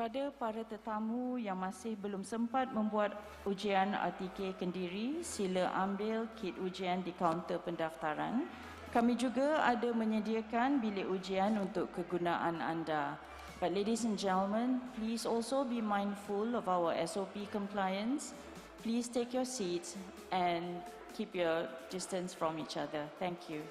Kepada para tetamu yang masih belum sempat membuat ujian RTK Kendiri, sila ambil kit ujian di kaunter pendaftaran. Kami juga ada menyediakan bilik ujian untuk kegunaan anda. But ladies and gentlemen, please also be mindful of our SOP compliance. Please take your seats and keep your distance from each other. Thank you.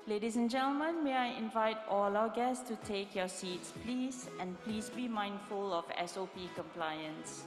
Ladies and gentlemen, may I invite all our guests to take your seats, please, and please be mindful of SOP compliance.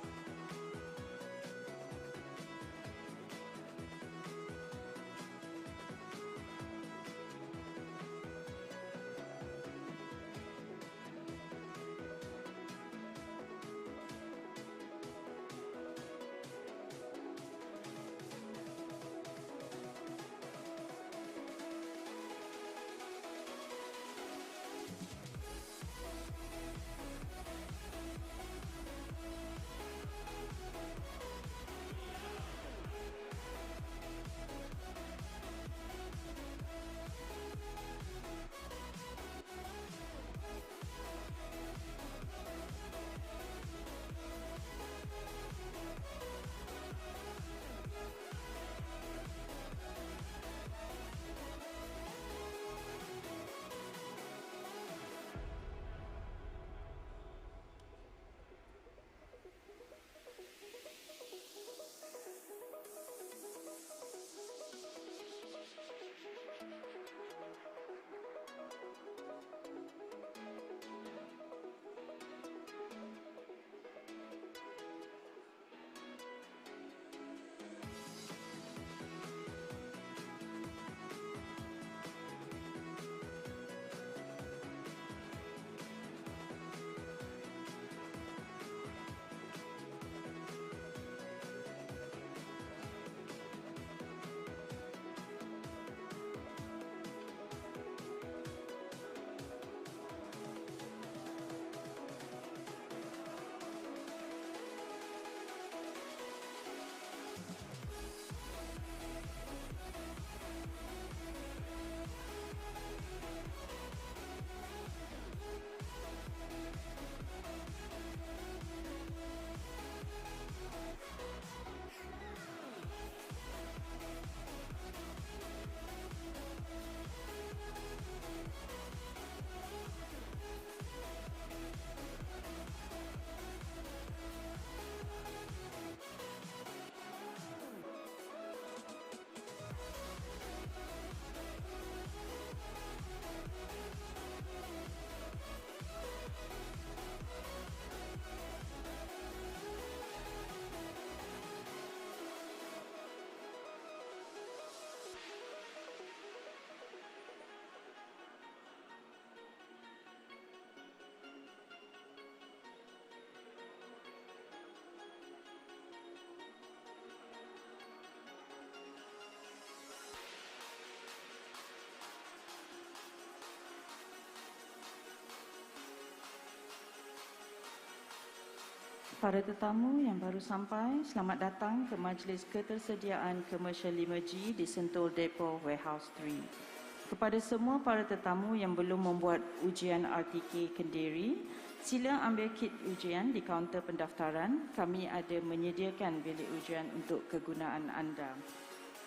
Para tetamu yang baru sampai, selamat datang ke Majlis Ketersediaan Komersial 5G di Sentul Depo Warehouse 3. Kepada semua para tetamu yang belum membuat ujian RTK Kendiri, sila ambil kit ujian di kaunter pendaftaran. Kami ada menyediakan bilik ujian untuk kegunaan anda.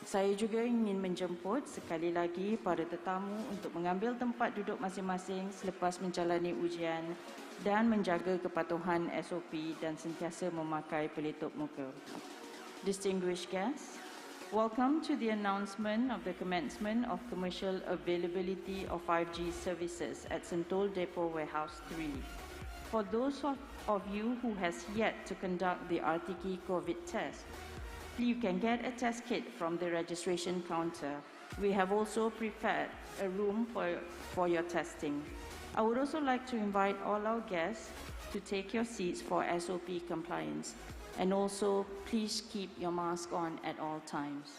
Saya juga ingin menjemput sekali lagi para tetamu untuk mengambil tempat duduk masing-masing selepas menjalani ujian dan menjaga kepatuhan SOP dan sentiasa memakai pelitup muka. Distinguished guests, welcome to the announcement of the commencement of commercial availability of 5G services at Sentul Depo Warehouse 3. For those of you who has yet to conduct the RTK COVID test, you can get a test kit from the registration counter. We have also prepared a room for your testing. I would also like to invite all our guests to take your seats for SOP compliance. And also, please keep your mask on at all times.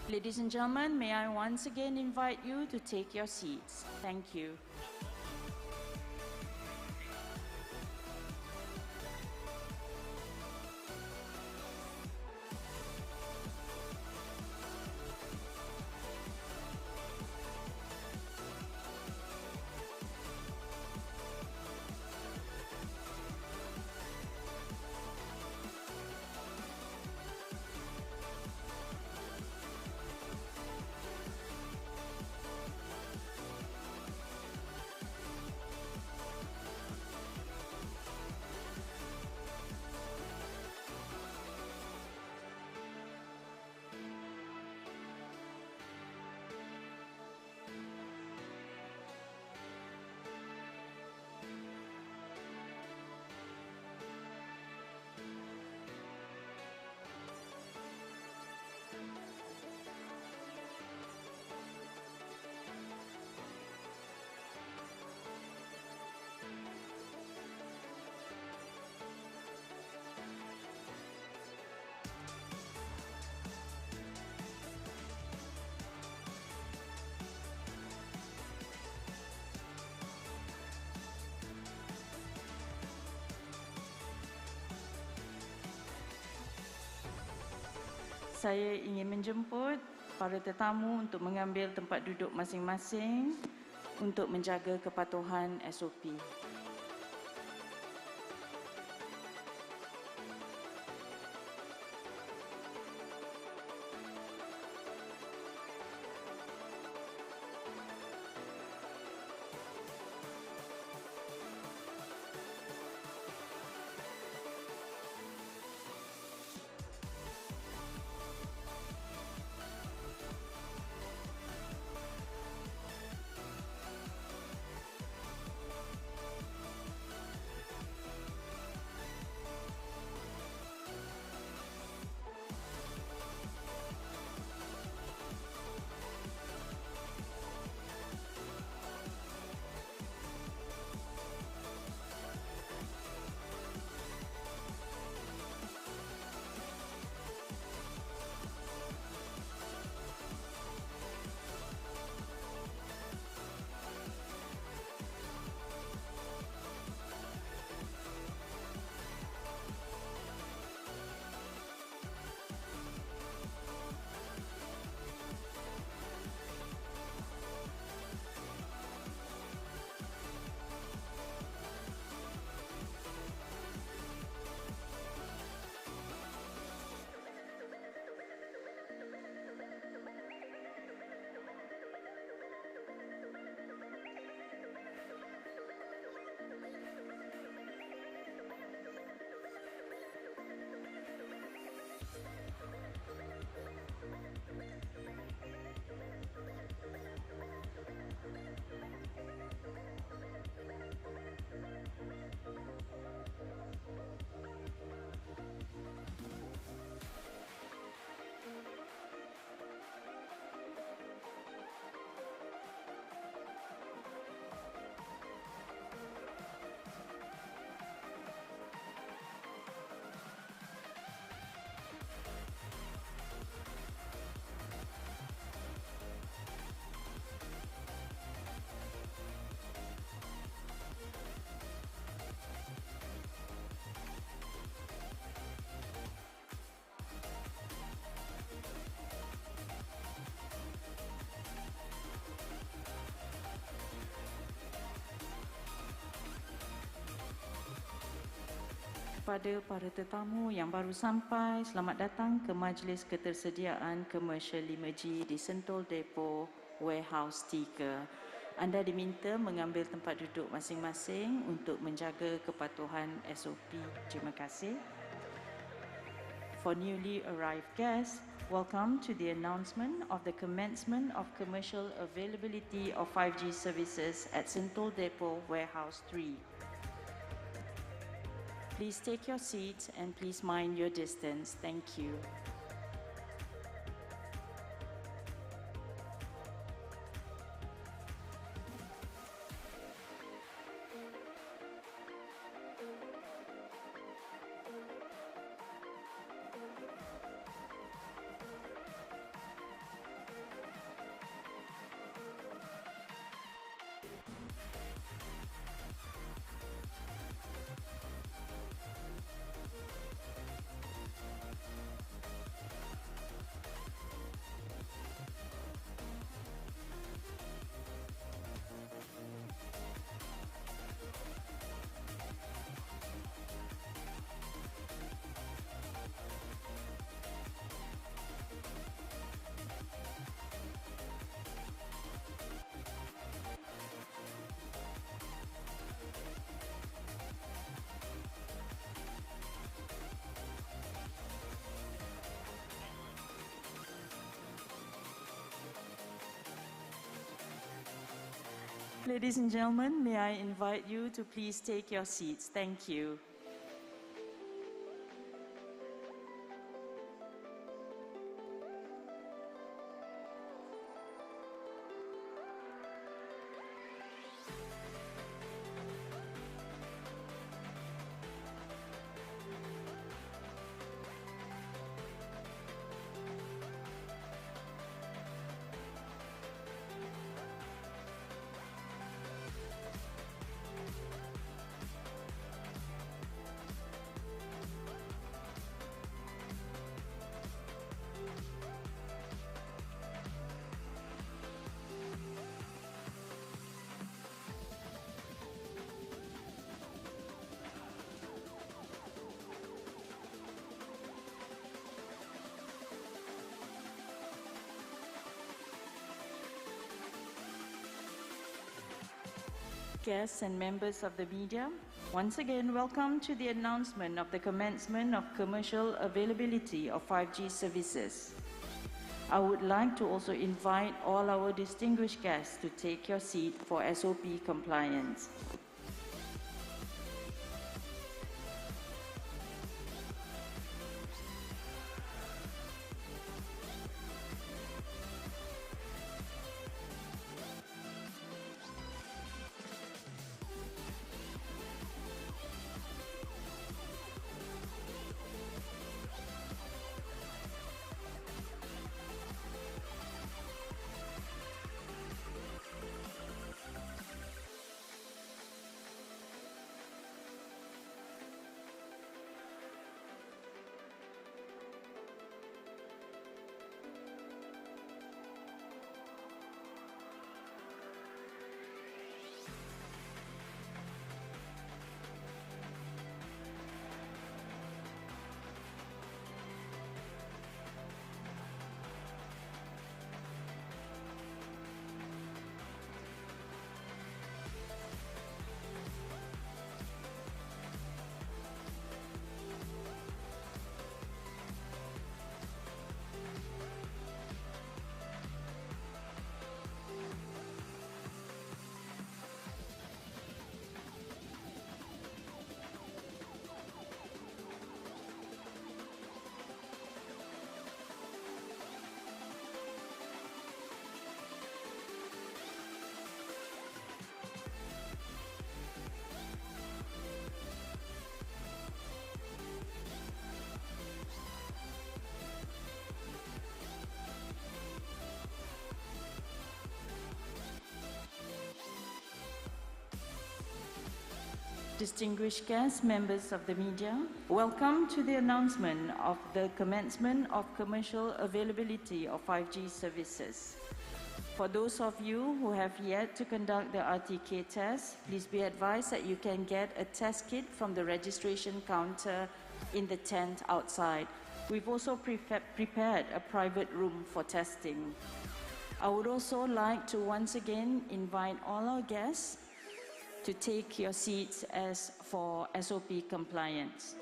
Ladies and gentlemen, may I once again invite you to take your seats. Thank you. Saya ingin menjemput para tetamu untuk mengambil tempat duduk masing-masing untuk menjaga kepatuhan SOP. Kepada para tetamu yang baru sampai, selamat datang ke Majlis Ketersediaan Komersial 5G di Sentul Depo Warehouse 3. Anda diminta mengambil tempat duduk masing-masing untuk menjaga kepatuhan SOP. Terima kasih. For newly arrived guests, welcome to the announcement of the commencement of commercial availability of 5G services at Sentul Depo Warehouse 3. Please take your seats and please mind your distance. Thank you. Ladies and gentlemen, may I invite you to please take your seats. Thank you. guests and members of the media, once again, welcome to the announcement of the commencement of commercial availability of 5G services. I would like to also invite all our distinguished guests to take your seat for SOP compliance. Distinguished guests, members of the media, welcome to the announcement of the commencement of commercial availability of 5G services. For those of you who have yet to conduct the RTK test, please be advised that you can get a test kit from the registration counter in the tent outside. We've also prepared a private room for testing. I would also like to once again invite all our guests to take your seats as for SOP compliance.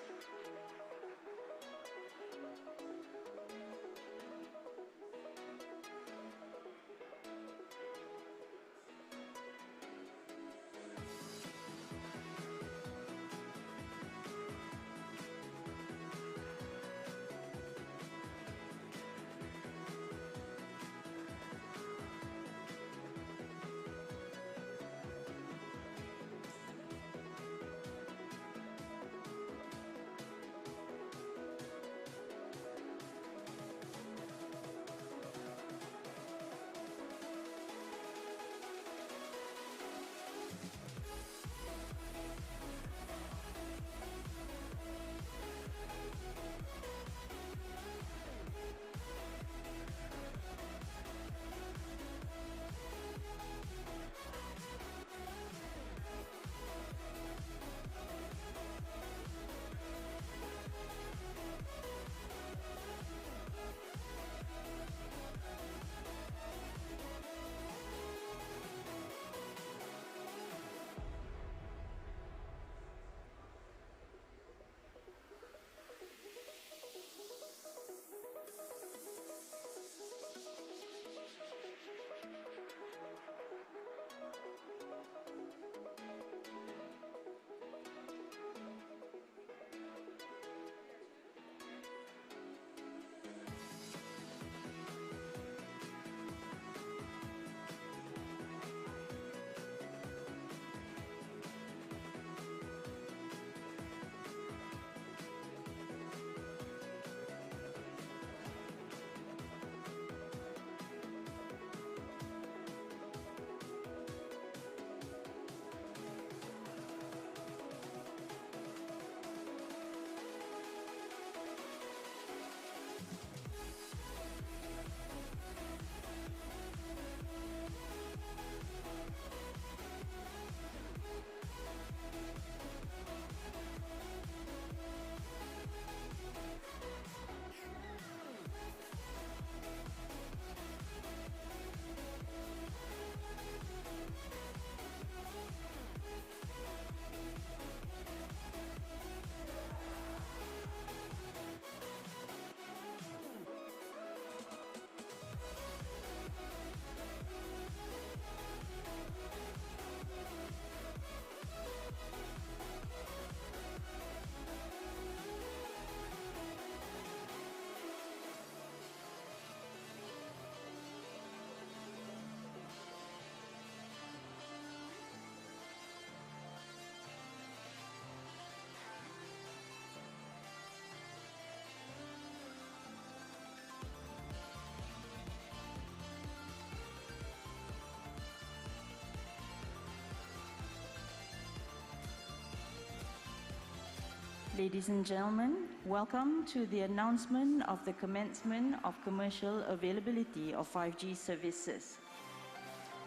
Ladies and gentlemen, welcome to the announcement of the commencement of commercial availability of 5G services.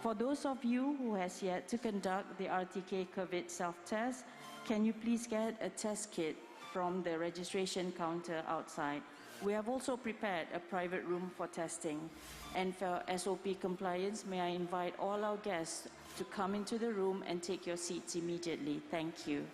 For those of you who has yet to conduct the RTK COVID self-test, can you please get a test kit from the registration counter outside? We have also prepared a private room for testing. And for SOP compliance, may I invite all our guests to come into the room and take your seats immediately. Thank you.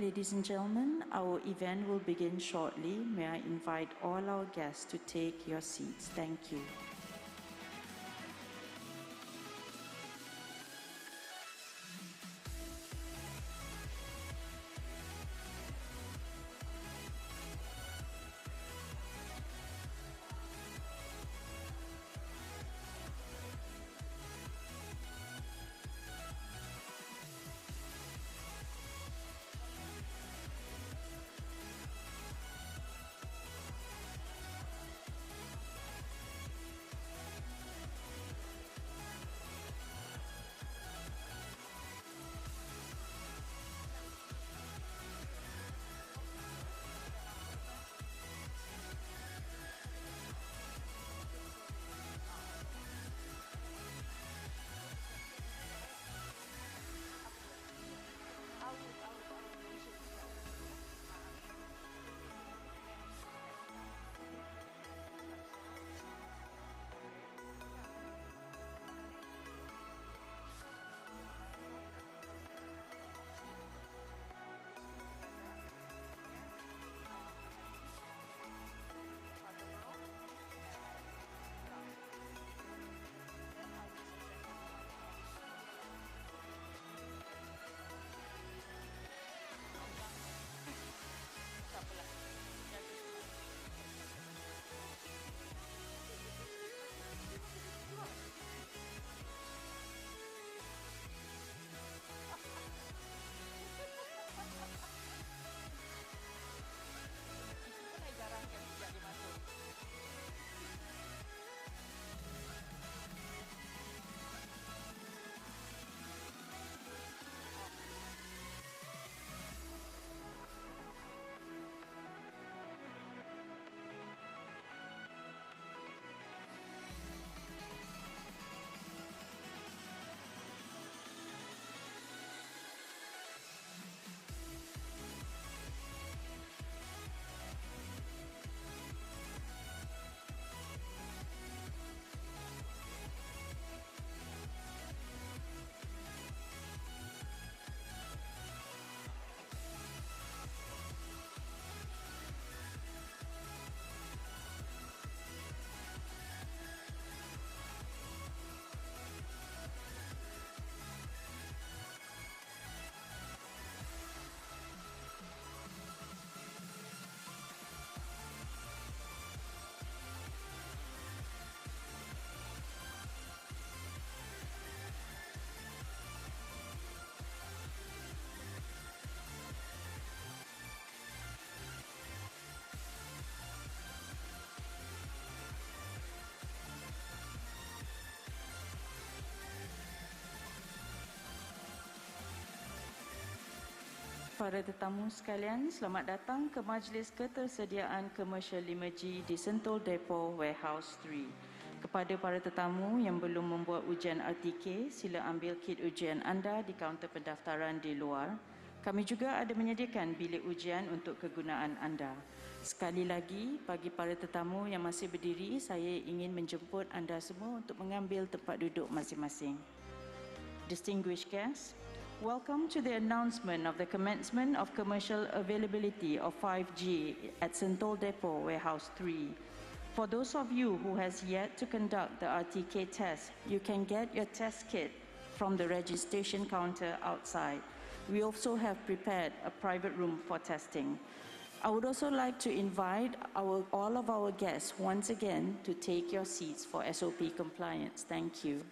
ladies and gentlemen, our event will begin shortly. May I invite all our guests to take your seats. Thank you. Para tetamu sekalian, selamat datang ke Majlis Ketersediaan Komersial 5G di Sentul Depo Warehouse 3. Kepada para tetamu yang belum membuat ujian RTK, sila ambil kit ujian anda di kaunter pendaftaran di luar. Kami juga ada menyediakan bilik ujian untuk kegunaan anda. Sekali lagi, bagi para tetamu yang masih berdiri, saya ingin menjemput anda semua untuk mengambil tempat duduk masing-masing. Distinguished guests, welcome to the announcement of the commencement of commercial availability of 5G at Sentul Depo Warehouse 3. For those of you who has yet to conduct the RTK test, you can get your test kit from the registration counter outside. We also have prepared a private room for testing. I would also like to invite all of our guests once again to take your seats for SOP compliance. Thank you.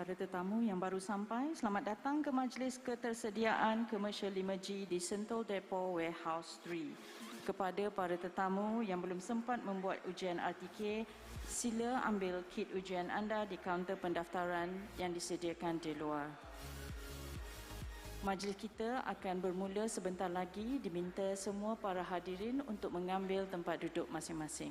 para tetamu yang baru sampai, selamat datang ke majlis ketersediaan komersial 5G di Sentul Depo Warehouse 3. Kepada para tetamu yang belum sempat membuat ujian RTK, sila ambil kit ujian anda di kaunter pendaftaran yang disediakan di luar. Majlis kita akan bermula sebentar lagi. Diminta semua para hadirin untuk mengambil tempat duduk masing-masing.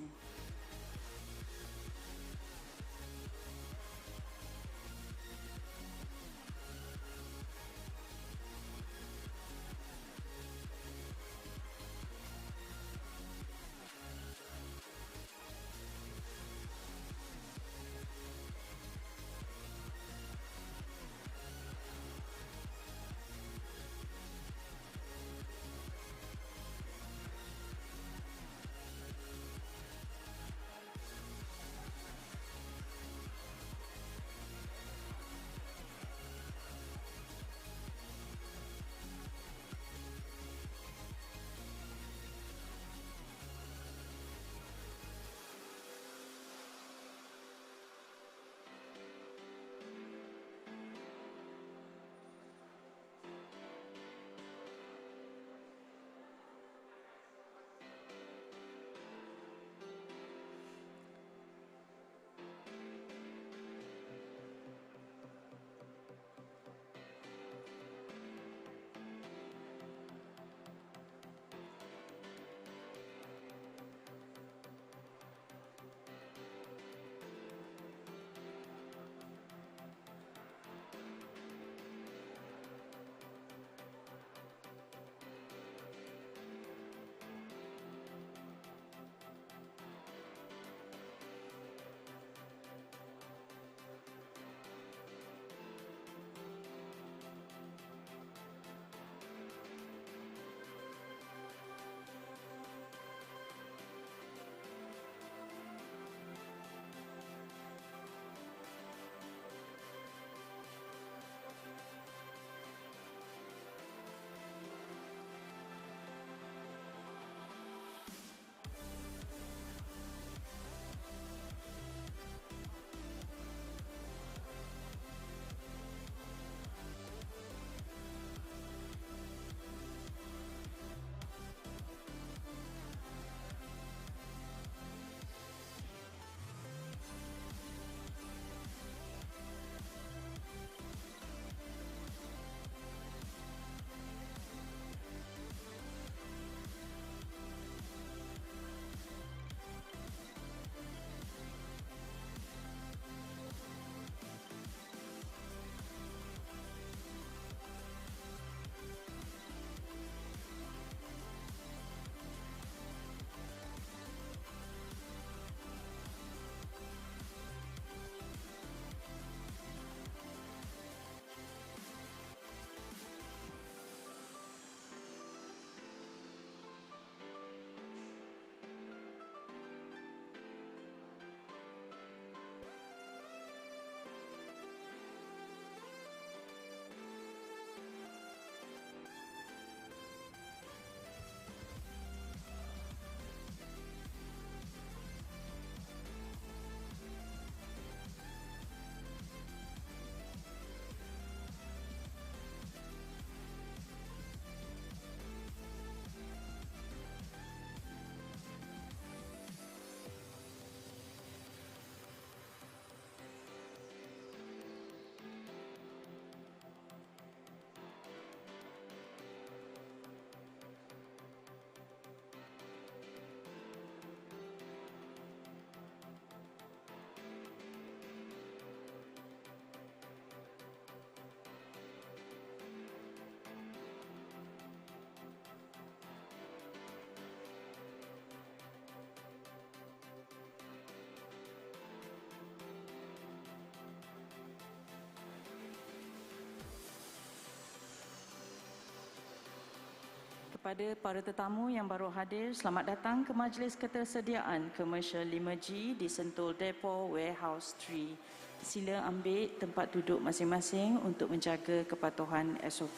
Kepada para tetamu yang baru hadir, selamat datang ke majlis ketersediaan komersial 5G di Sentul Depo Warehouse 3. Sila ambil tempat duduk masing-masing untuk menjaga kepatuhan SOP.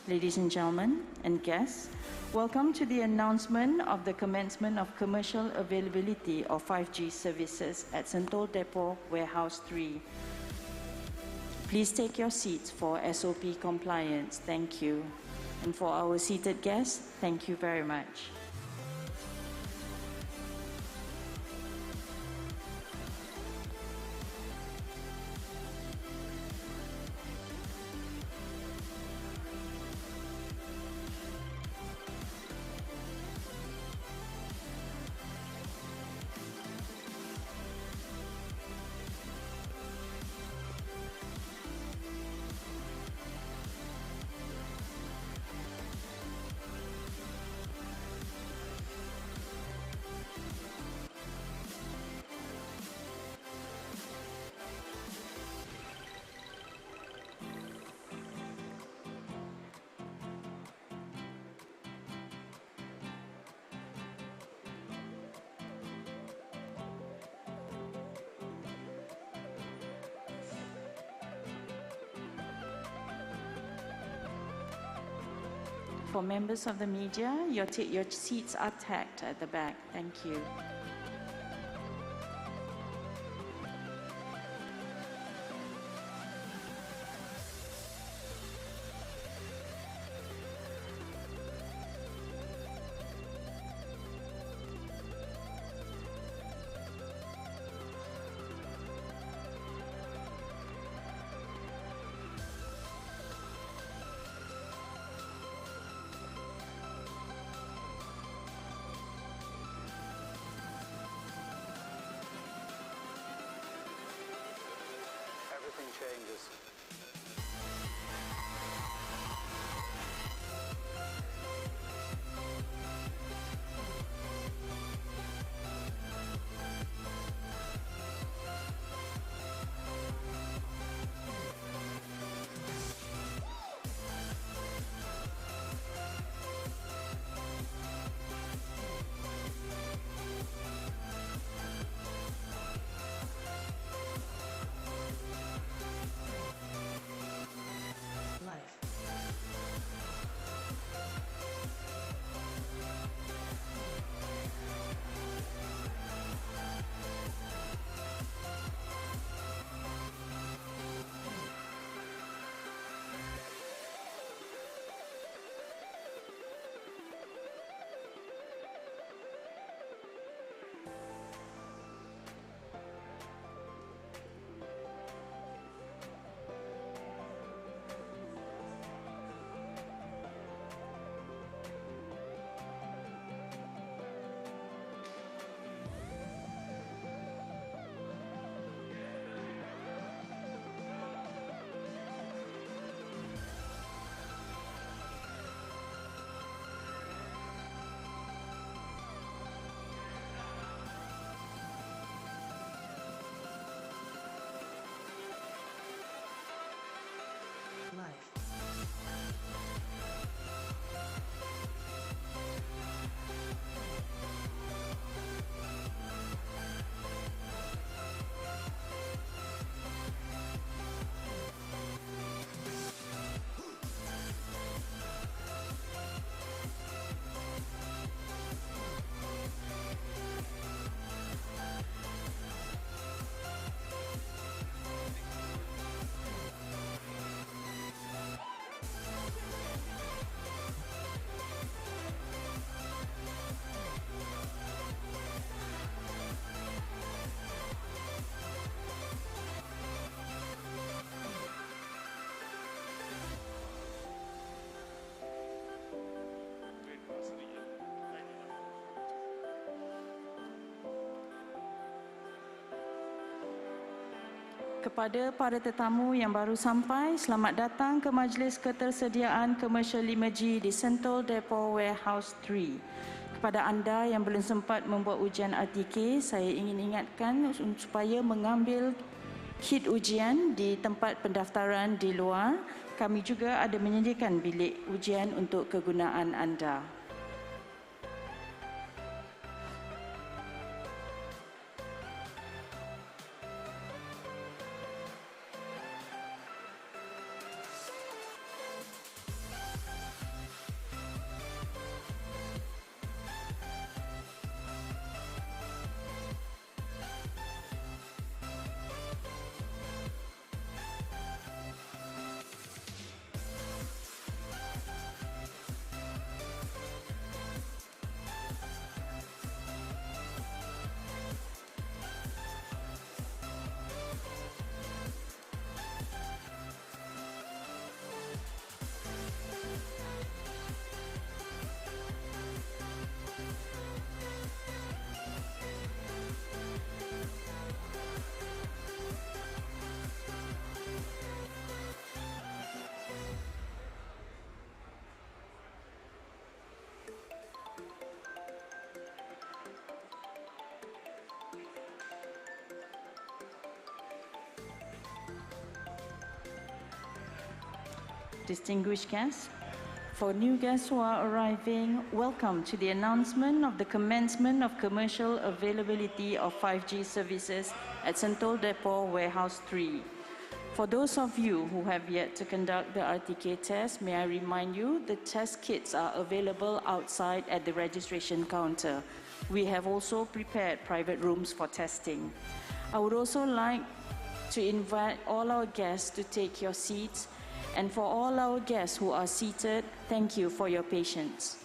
Ladies and gentlemen and guests, welcome to the announcement of the commencement of commercial availability of 5G services at Sentul Depo Warehouse 3. Please take your seats for SOP compliance. Thank you. And for our seated guests, thank you very much. For members of the media, your seats are tagged at the back. Thank you. Everything changes. Kepada para tetamu yang baru sampai, selamat datang ke Majlis Ketersediaan Komersial 5G di Sentul Depot Warehouse 3. Kepada anda yang belum sempat membuat ujian RTK, saya ingin ingatkan supaya mengambil kit ujian di tempat pendaftaran di luar. Kami juga ada menyediakan bilik ujian untuk kegunaan anda. distinguished guests. For new guests who are arriving, welcome to the announcement of the commencement of commercial availability of 5G services at Sentul Depot Warehouse 3. For those of you who have yet to conduct the RTK test, may I remind you the test kits are available outside at the registration counter. We have also prepared private rooms for testing. I would also like to invite all our guests to take your seats. And for all our guests who are seated, thank you for your patience.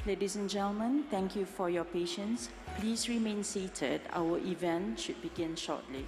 Ladies and gentlemen, thank you for your patience. Please remain seated. Our event should begin shortly.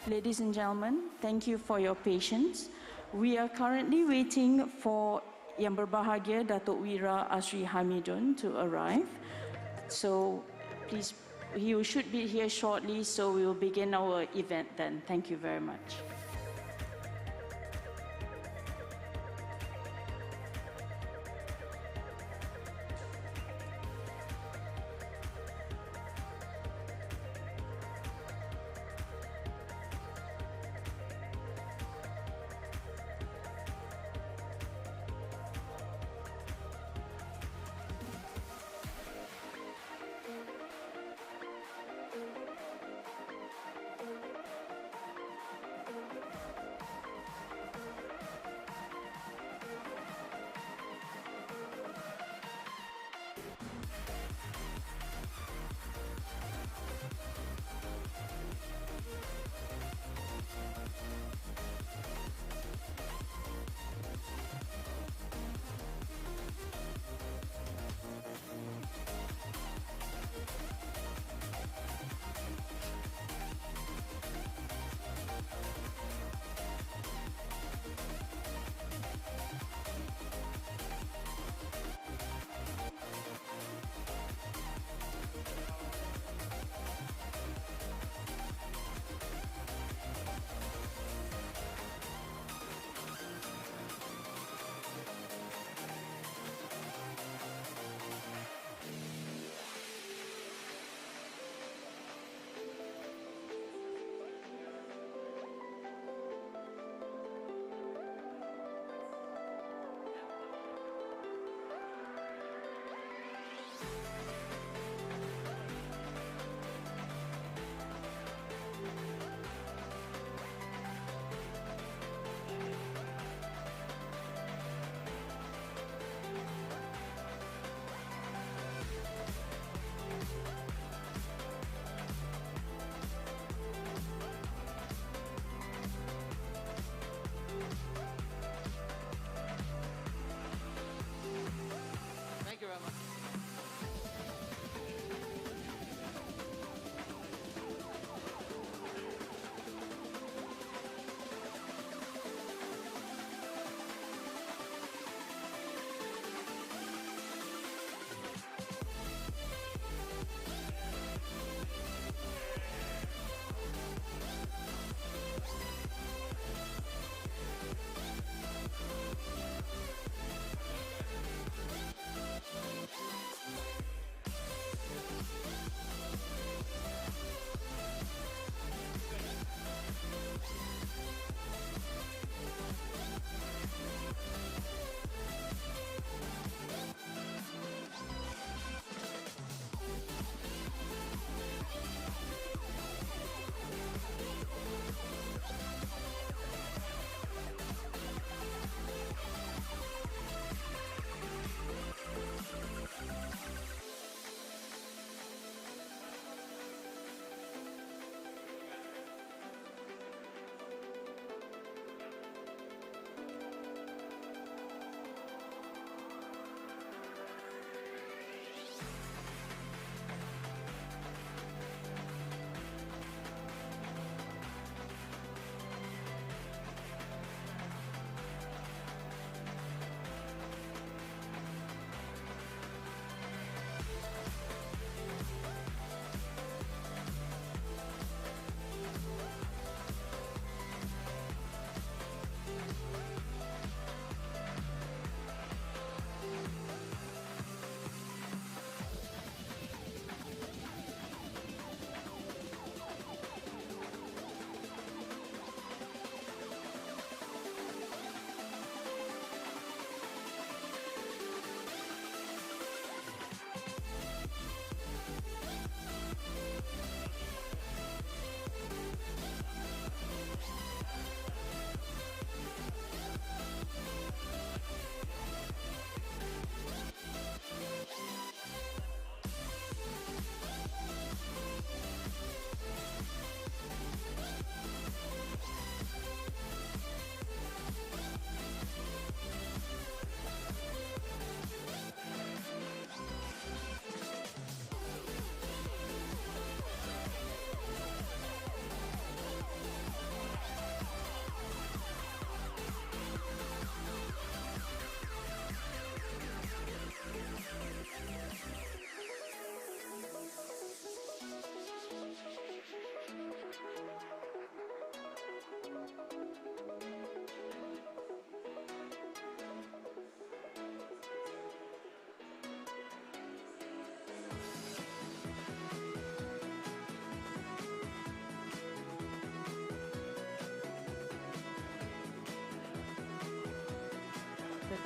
Ladies and gentlemen, thank you for your patience. We are currently waiting for Yang Berbahagia Datuk Wira Asri Hamidun to arrive. So please, he should be here shortly, so we will begin our event then. Thank you very much.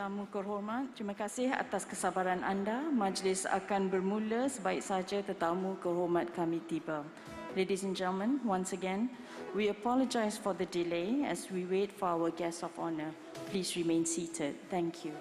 tetamu terhormat, terima kasih atas kesabaran anda. Majlis akan bermula sebaik saja tetamu terhormat kami tiba. Ladies and gentlemen, once again, we apologize for the delay as we wait for our guest of honor. Please remain seated. Thank you.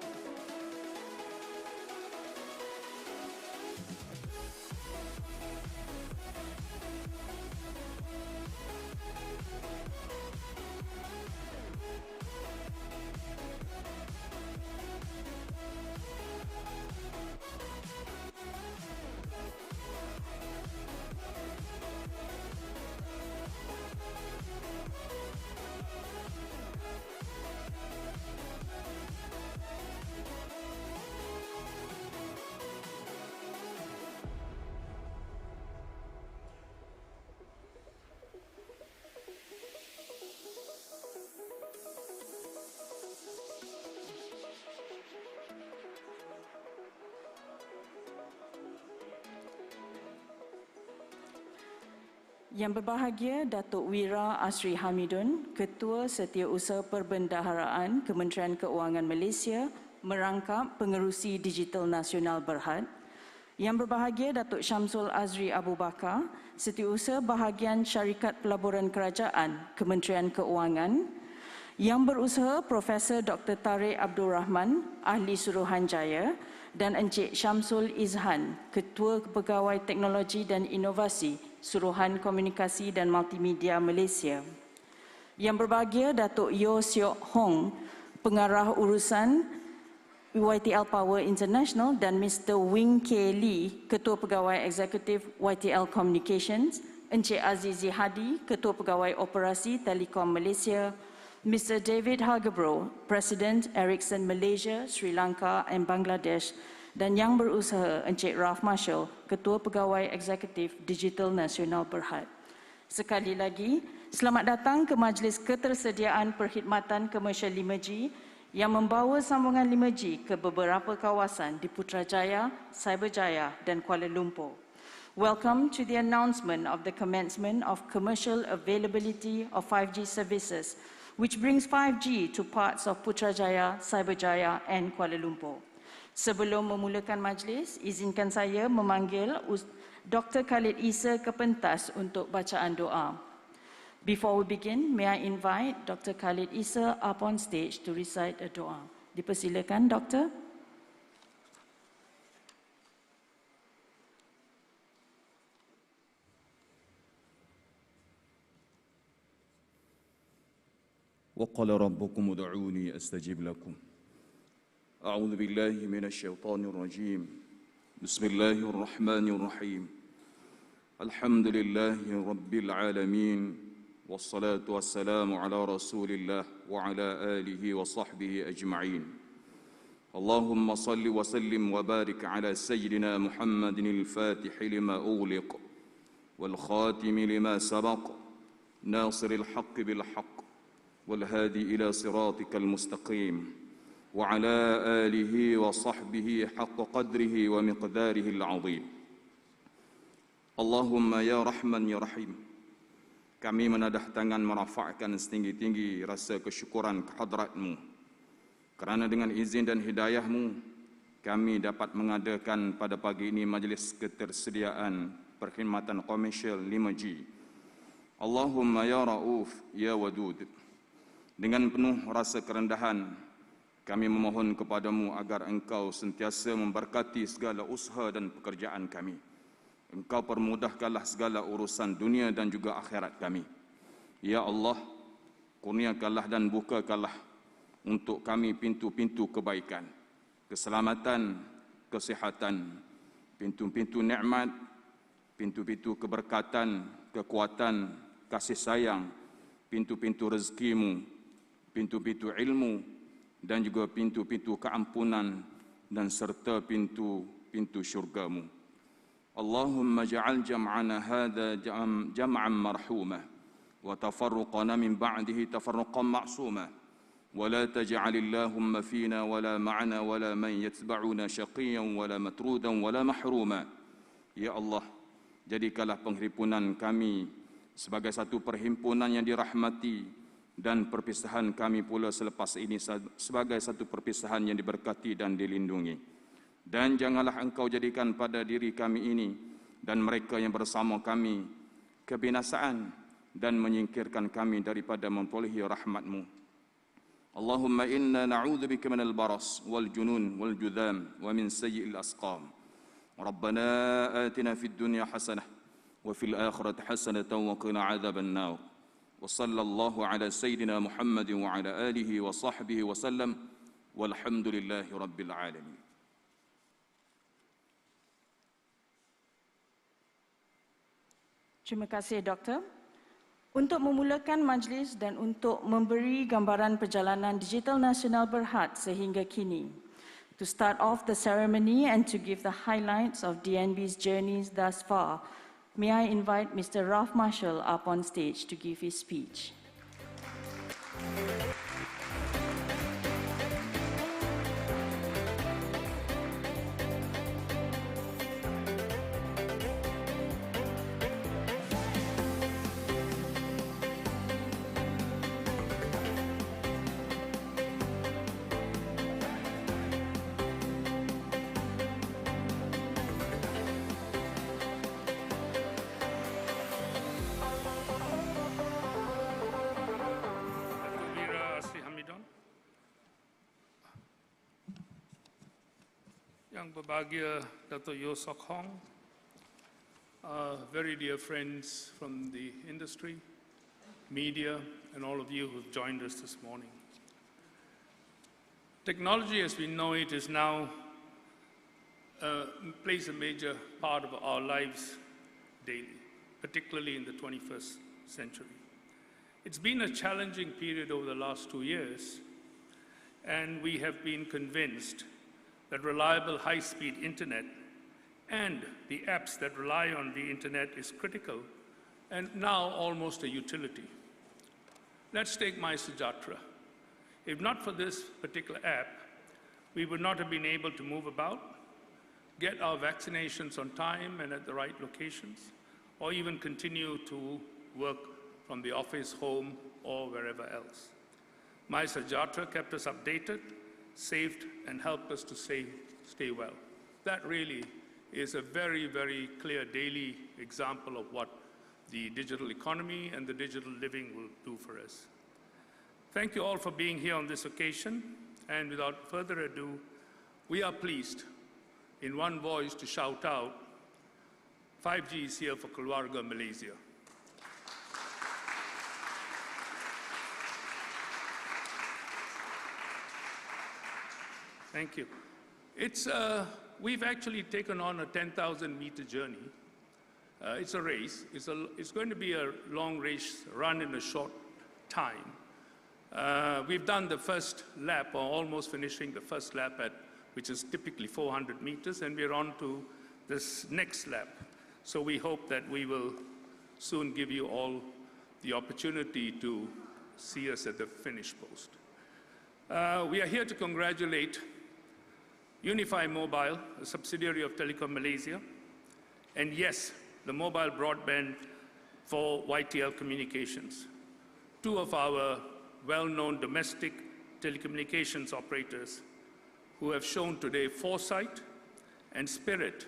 Yang berbahagia Datuk Wira Asri Hamidun, Ketua Setiausaha Perbendaharaan Kementerian Keuangan Malaysia, merangkap Pengerusi Digital Nasional Berhad. Yang berbahagia Datuk Syamsul Azri Abu Bakar, Setiausaha Bahagian Syarikat Pelaburan Kerajaan Kementerian Keuangan. Yang berusaha Profesor Dr. Tariq Abdul Rahman, Ahli Suruhanjaya, dan Encik Syamsul Izhan, Ketua Pegawai Teknologi dan Inovasi Suruhan Komunikasi dan Multimedia Malaysia. Yang berbahagia Datuk Yeo Siok Hong, Pengarah Urusan YTL Power International, dan Mr. Wing K. Lee, Ketua Pegawai Eksekutif YTL Communications, Encik Azizi Hadi, Ketua Pegawai Operasi Telekom Malaysia, Mr. David Hargebro, President Ericsson Malaysia, Sri Lanka and Bangladesh, dan yang berusaha Encik Raf Marshall, Ketua Pegawai Eksekutif Digital Nasional Berhad. Sekali lagi, selamat datang ke Majlis Ketersediaan Perkhidmatan Komersial 5G yang membawa sambungan 5G ke beberapa kawasan di Putrajaya, Cyberjaya dan Kuala Lumpur. Welcome to the announcement of the commencement of commercial availability of 5G services, which brings 5G to parts of Putrajaya, Cyberjaya and Kuala Lumpur. Sebelum memulakan majlis, izinkan saya memanggil Dr. Khalid Isa ke pentas untuk bacaan doa. Before we begin, may I invite Dr. Khalid Isa up on stage to recite a doa. Dipersilakan, Doktor. وقال ربكم ادعوني أستجب لكم أعوذ بالله من الشيطان الرجيم بسم الله الرحمن الرحيم الحمد لله رب العالمين والصلاة والسلام على رسول الله وعلى آله وصحبه أجمعين اللهم صل وسلم وبارك على سيدنا محمد الفاتح لما أغلق والخاتم لما سبق ناصر الحق بالحق والهادي إلى صراطك المستقيم وعلى آله وصحبه حق قدره ومقداره العظيم اللهم يا رحمن يا رحيم kami menadah tangan merafakkan setinggi-tinggi rasa kesyukuran kehadratmu kerana dengan izin dan hidayahmu kami dapat mengadakan pada pagi ini majlis ketersediaan perkhidmatan komersial 5G. Allahumma ya Rauf ya Wadud, dengan penuh rasa kerendahan kami memohon kepadamu agar engkau sentiasa memberkati segala usaha dan pekerjaan kami. Engkau permudahkanlah segala urusan dunia dan juga akhirat kami. Ya Allah, kurniakanlah dan bukakanlah untuk kami pintu-pintu kebaikan, keselamatan, kesihatan, pintu-pintu nikmat, pintu-pintu keberkatan, kekuatan, kasih sayang, pintu-pintu rezekimu, pintu-pintu ilmu, dan juga pintu-pintu keampunan dan serta pintu-pintu syurgamu. Allahumma ja'al jam'ana hadha jam'an marhumah wa tafarruqana min ba'dihi tafarruqan ma'sumah wa la taj'al Allahumma fina wa la ma'ana wa la man yatba'una syaqiyan wa la matrudan wa la mahruma. Ya Allah, jadikanlah penghimpunan kami sebagai satu perhimpunan yang dirahmati dan perpisahan kami pula selepas ini sebagai satu perpisahan yang diberkati dan dilindungi. Dan janganlah Engkau jadikan pada diri kami ini dan mereka yang bersama kami kebinasaan dan menyingkirkan kami daripada memperolehi rahmat-Mu. Allahumma inna na'udzubika minal baras wal junun wal judham wa min sayyi'il asqam. Rabbana atina fid dunya hasanah wa fil akhirati hasanatan wa qina adzaban nar. Wa sallallahu ala sayyidina Muhammadin wa ala alihi wa sahbihi wa sallam. Walhamdulillahi rabbil alamin. Terima kasih, Doktor. Untuk memulakan majlis dan untuk memberi gambaran perjalanan digital nasional Berhad sehingga kini, to start off the ceremony and to give the highlights of DNB's journeys thus far, may I invite Mr. Ralph Marshall up on stage to give his speech. Yang berbahagia Dato' Yeo Sok Hong, very dear friends from the industry, media, and all of you who've joined us this morning. Technology as we know it is now plays a major part of our lives daily, particularly in the 21st century. It's been a challenging period over the last 2 years, and we have been convinced that reliable high-speed internet and the apps that rely on the internet is critical and now almost a utility. Let's take masa hadapan. If not for this particular app, we would not have been able to move about, get our vaccinations on time and at the right locations, or even continue to work from the office, home, or wherever else. Masa hadapan kept us updated, saved, and helped us to stay well. That really is a very, very clear daily example of what the digital economy and the digital living will do for us. Thank you all for being here on this occasion, and without further ado, we are pleased in one voice to shout out, 5G is here for Keluarga Malaysia. Thank you. We've actually taken on a 10,000-meter journey. It's a race. It's going to be a long race run in a short time. We've done the first lap, or almost finishing the first lap, which is typically 400 meters, and we're on to this next lap. So we hope that we will soon give you all the opportunity to see us at the finish post. We are here to congratulate Unify Mobile, a subsidiary of Telecom Malaysia, and yes, the mobile broadband for YTL Communications, two of our well-known domestic telecommunications operators who have shown today foresight and spirit,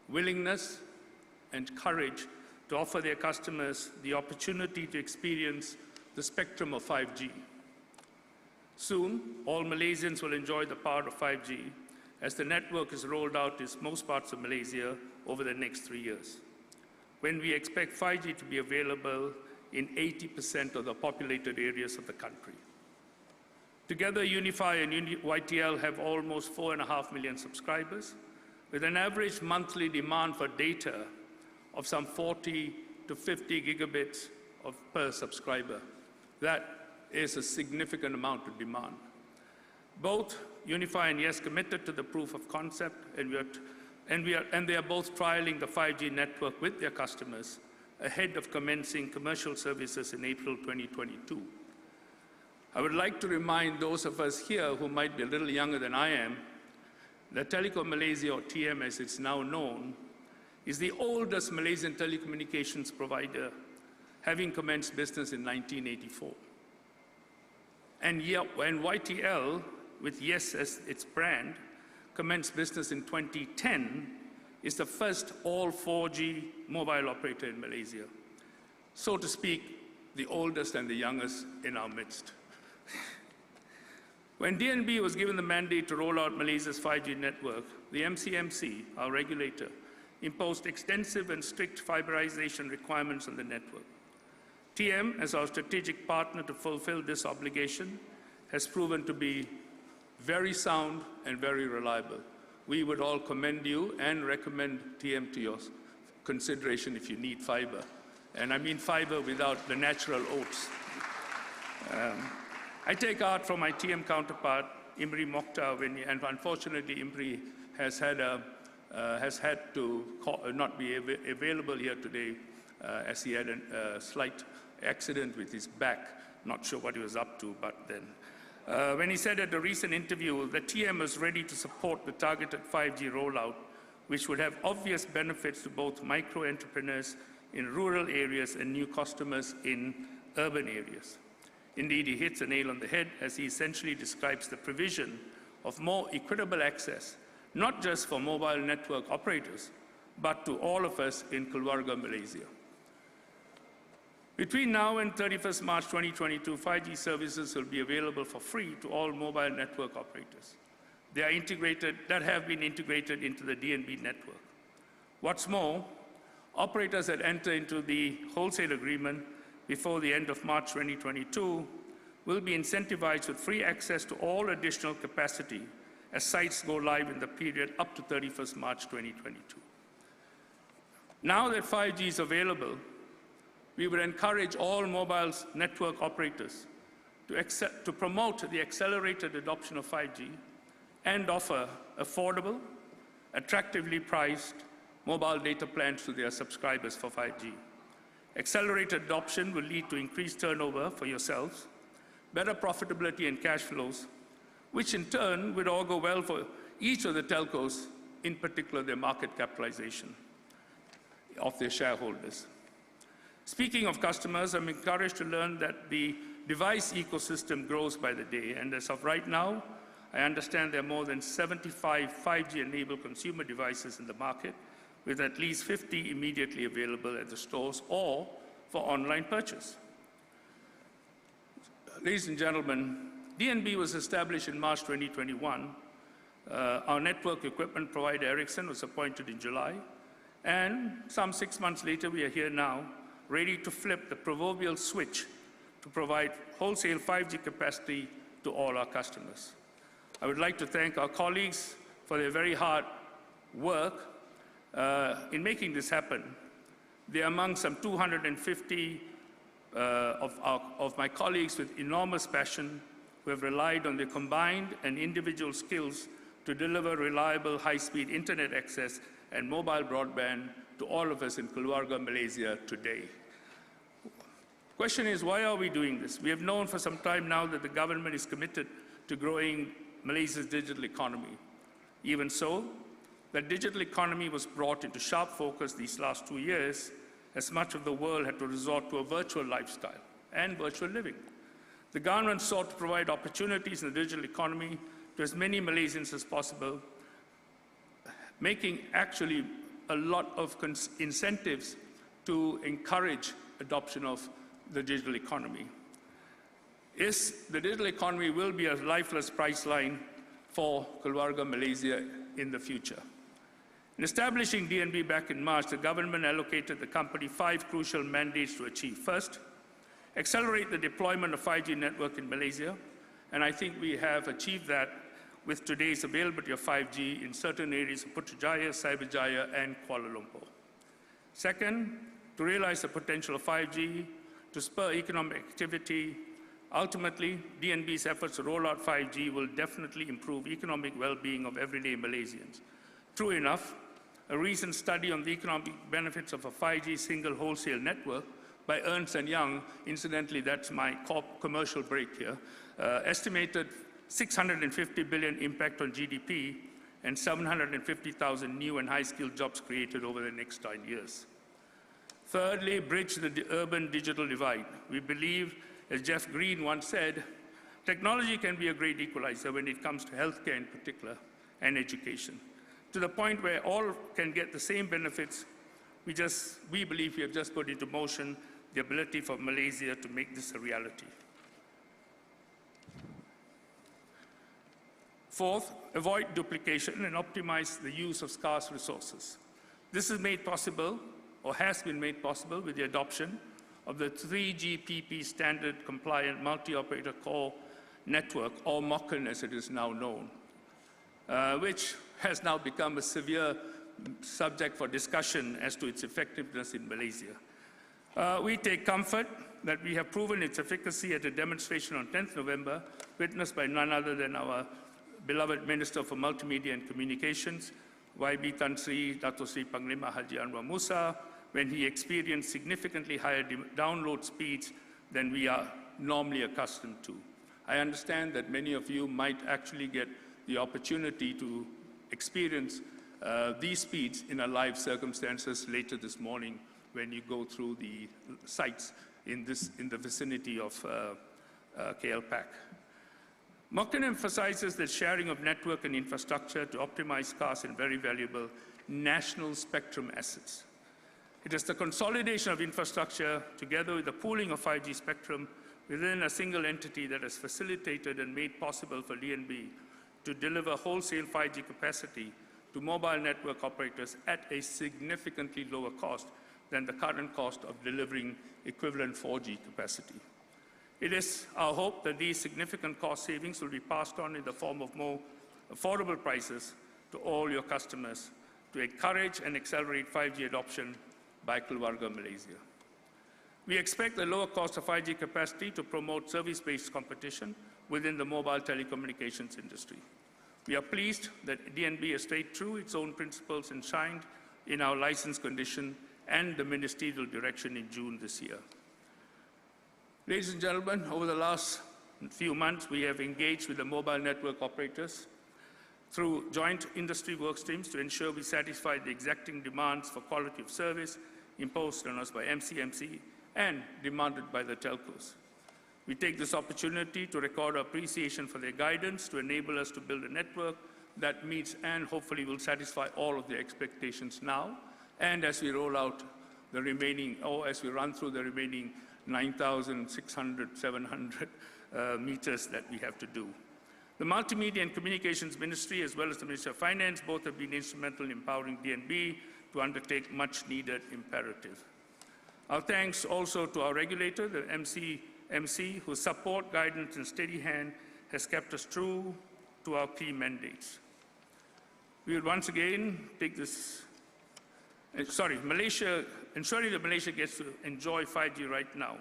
willingness and courage to offer their customers the opportunity to experience the spectrum of 5G. Soon, all Malaysians will enjoy the power of 5G as the network is rolled out in most parts of Malaysia over the next 3 years, when we expect 5G to be available in 80% of the populated areas of the country. Together, Unify and YTL have almost 4.5 million subscribers, with an average monthly demand for data of some 40 to 50 gigabits per subscriber. That is a significant amount of demand. Both Unify and Yes committed to the proof of concept, and they are both trialing the 5G network with their customers ahead of commencing commercial services in April 2022. I would like to remind those of us here who might be a little younger than I am that Telecom Malaysia, or TM as it's now known, is the oldest Malaysian telecommunications provider, having commenced business in 1984. and when YTL, with Yes as its brand, commenced business in 2010, is the first all 4G mobile operator in Malaysia. So to speak, the oldest and the youngest in our midst. When DNB was given the mandate to roll out Malaysia's 5G network, the MCMC, our regulator, imposed extensive and strict fiberization requirements on the network. TM, as our strategic partner to fulfill this obligation, has proven to be very sound and very reliable. We would all commend you and recommend TM to your consideration if you need fiber. And I mean fiber without the natural oats. I take art from my TM counterpart, Imri Mokhtar, and unfortunately Imri has had to not be available here today as he had a slight accident with his back. Not sure what he was up to, but then. When he said at a recent interview that TM was ready to support the targeted 5G rollout, which would have obvious benefits to both micro-entrepreneurs in rural areas and new customers in urban areas. Indeed, he hits a nail on the head as he essentially describes the provision of more equitable access, not just for mobile network operators, but to all of us in Keluarga Malaysia. Between now and 31st March 2022, 5G services will be available for free to all mobile network operators. They are that have been integrated into the DNB network. What's more, operators that enter into the wholesale agreement before the end of March 2022 will be incentivized with free access to all additional capacity as sites go live in the period up to 31st March 2022. Now that 5G is available, we would encourage all mobile network operators to promote the accelerated adoption of 5G and offer affordable, attractively priced mobile data plans to their subscribers for 5G. Accelerated adoption will lead to increased turnover for yourselves, better profitability and cash flows, which in turn would all go well for each of the telcos, in particular their market capitalization of their shareholders. Speaking of customers, I'm encouraged to learn that the device ecosystem grows by the day, and as of right now, I understand there are more than 75 5G-enabled consumer devices in the market, with at least 50 immediately available at the stores or for online purchase. Ladies and gentlemen, DNB was established in March 2021. Our network equipment provider, Ericsson, was appointed in July. And some 6 months later, we are here now, ready to flip the proverbial switch to provide wholesale 5G capacity to all our customers. I would like to thank our colleagues for their very hard work in making this happen. They are among some 250 of my colleagues with enormous passion who have relied on their combined and individual skills to deliver reliable high-speed internet access and mobile broadband to all of us in Keluarga Malaysia today. Question is, why are we doing this? We have known for some time now that the government is committed to growing Malaysia's digital economy. Even so, the digital economy was brought into sharp focus these last 2 years as much of the world had to resort to a virtual lifestyle and virtual living. The government sought to provide opportunities in the digital economy to as many Malaysians as possible, making actually a lot of incentives to encourage adoption of the digital economy. The digital economy will be a lifeless priceline for Keluarga Malaysia in the future. In establishing DNB back in March, the government allocated the company 5 crucial mandates to achieve. First, accelerate the deployment of 5G network in Malaysia, and I think we have achieved that with today's availability of 5G in certain areas of Putrajaya, Cyberjaya, and Kuala Lumpur. Second, to realize the potential of 5G, to spur economic activity. Ultimately, DNB's efforts to roll out 5G will definitely improve economic well-being of everyday Malaysians. True enough, a recent study on the economic benefits of a 5G single wholesale network by Ernst & Young, incidentally, that's my commercial break here, estimated 650 billion impact on GDP and 750,000 new and high-skilled jobs created over the next 9 years. Thirdly, bridge the urban digital divide. We believe, as Jeff Green once said, Technology can be a great equalizer when it comes to healthcare in particular and education, to the point where all can get the same benefits. We believe we have just put into motion the ability for Malaysia to make this a reality. Fourth, avoid duplication and optimize the use of scarce resources. This is made possible, or has been made possible, with the adoption of the 3GPP standard compliant multi-operator core network, or MOCN as it is now known, which has now become a severe subject for discussion as to its effectiveness in Malaysia. We take comfort that we have proven its efficacy at a demonstration on 10th November, witnessed by none other than our beloved Minister for Multimedia and Communications, YB Tan Sri, Dato Sri Panglima Haji Anwar Musa, when he experienced significantly higher download speeds than we are normally accustomed to. I understand that many of you might actually get the opportunity to experience these speeds in a live circumstances later this morning when you go through the sites in the vicinity of KLPAC. MOCN emphasizes the sharing of network and infrastructure to optimize scarce and very valuable national spectrum assets. It is the consolidation of infrastructure together with the pooling of 5G spectrum within a single entity that has facilitated and made possible for DNB to deliver wholesale 5G capacity to mobile network operators at a significantly lower cost than the current cost of delivering equivalent 4G capacity. It is our hope that these significant cost savings will be passed on in the form of more affordable prices to all your customers to encourage and accelerate 5G adoption by Keluarga Malaysia. We expect the lower cost of 5G capacity to promote service-based competition within the mobile telecommunications industry. We are pleased that DNB has stayed true its own principles enshrined in our license condition and the ministerial direction in June this year. Ladies and gentlemen, over the last few months, we have engaged with the mobile network operators through joint industry work streams to ensure we satisfy the exacting demands for quality of service imposed on us by MCMC and demanded by the telcos. We take this opportunity to record our appreciation for their guidance to enable us to build a network that meets and hopefully will satisfy all of their expectations now, and as we roll out the remaining, or as we run through the remaining 9,600, 700 meters that we have to do. The Multimedia and Communications Ministry, as well as the Ministry of Finance, both have been instrumental in empowering DNB to undertake much needed imperative. Our thanks also to our regulator, the MCMC, whose support, guidance, and steady hand has kept us true to our key mandates. We will once again take this, ensuring that Malaysia gets to enjoy 5G right now.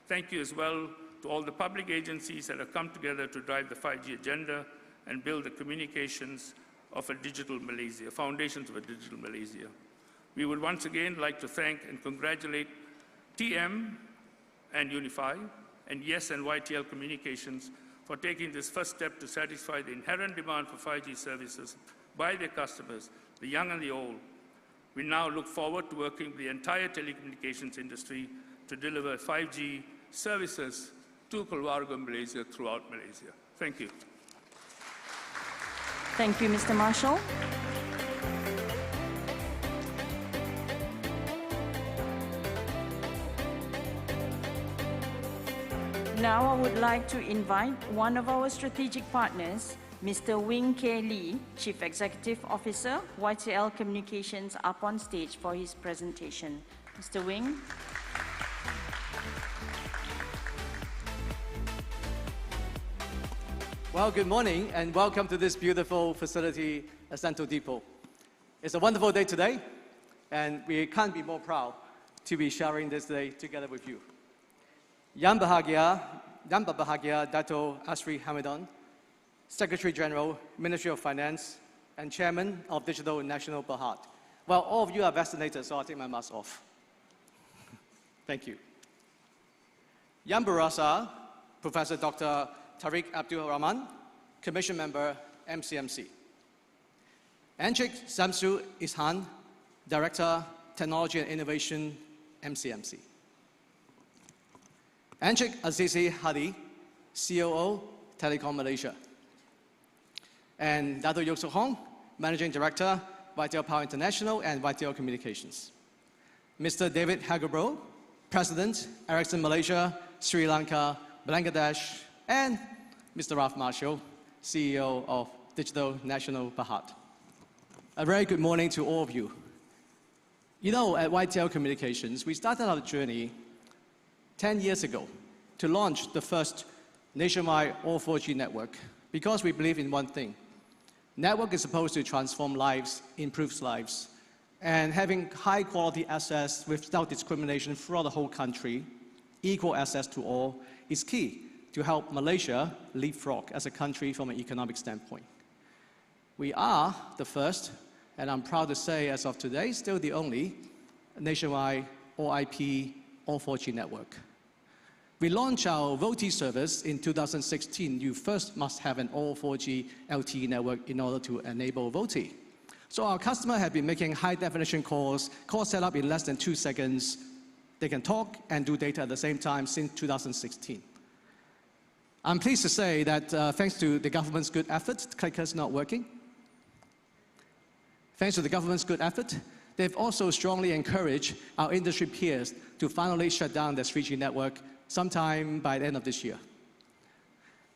Thank you as well to all the public agencies that have come together to drive the 5G agenda and build the communications of a digital Malaysia, foundations of a digital Malaysia. We would once again like to thank and congratulate TM and Unify, and YES and YTL Communications for taking this first step to satisfy the inherent demand for 5G services by their customers, the young and the old. We now look forward to working with the entire telecommunications industry to deliver 5G services to Keluarga Malaysia throughout Malaysia. Thank you. Thank you, Mr. Marshall. Now I would like to invite one of our strategic partners, Mr. Wing K. Lee, Chief Executive Officer, YTL Communications, up on stage for his presentation. Mr. Wing. Well, good morning and welcome to this beautiful facility at Sentul Depot. It's a wonderful day today, and we can't be more proud to be sharing this day together with you. Yang Berbahagia Dato Asri Hamidon, Secretary General, Ministry of Finance, and Chairman of Digital National Berhad. Well, all of you are vaccinated, so I'll take my mask off. Thank you. Yang Berasa, Professor Dr. Tariq Abdul Rahman, Commission Member, MCMC. Encik Samsu Ishan, Director, Technology and Innovation, MCMC. Encik Azizi Hadi, COO, Telecom Malaysia. And Dato' Yok Sok Hong, Managing Director, YTL Power International and YTL Communications. Mr. David Hagabro, President, Ericsson Malaysia, Sri Lanka, Bangladesh, and Mr. Ralph Marshall, CEO of Digital National Berhad. A very good morning to all of you. You know, at YTL Communications, we started our journey 10 years ago to launch the first nationwide all 4G network because we believe in one thing. Network is supposed to transform lives, improve lives, and having high quality access without discrimination throughout the whole country, equal access to all, is key to help Malaysia leapfrog as a country from an economic standpoint. We are the first, and I'm proud to say as of today, still the only nationwide all IP, all 4G network. We launched our VoLTE service in 2016. You first must have an all 4G LTE network in order to enable VoLTE. So our customer have been making high definition calls, call set up in less than 2 seconds. They can talk and do data at the same time since 2016. I'm pleased to say that thanks to the government's good effort, clicker's not working. Thanks to the government's good effort, they've also strongly encouraged our industry peers to finally shut down their 3G network sometime by the end of this year.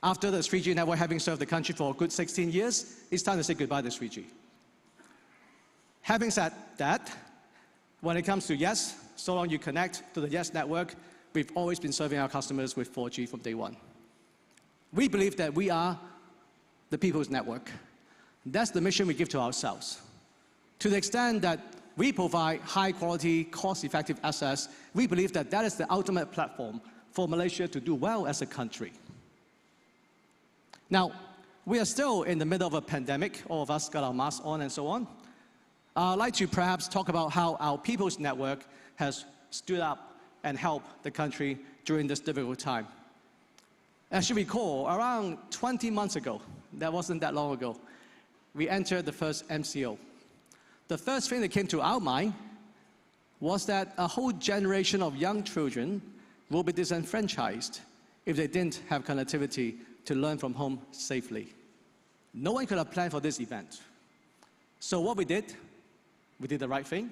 After the 3G network having served the country for a good 16 years, it's time to say goodbye to 3G. Having said that, when it comes to Yes, so long you connect to the Yes network, we've always been serving our customers with 4G from day one. We believe that we are the people's network. That's the mission we give to ourselves. To the extent that we provide high quality, cost-effective access, we believe that that is the ultimate platform for Malaysia to do well as a country. Now, we are still in the middle of a pandemic. All of us got our masks on and so on. I'd like to perhaps talk about how our people's network has stood up and helped the country during this difficult time. As you recall, around 20 months ago, that wasn't that long ago, we entered the first MCO. The first thing that came to our mind was that a whole generation of young children will be disenfranchised if they didn't have connectivity to learn from home safely. No one could have planned for this event. So what we did the right thing.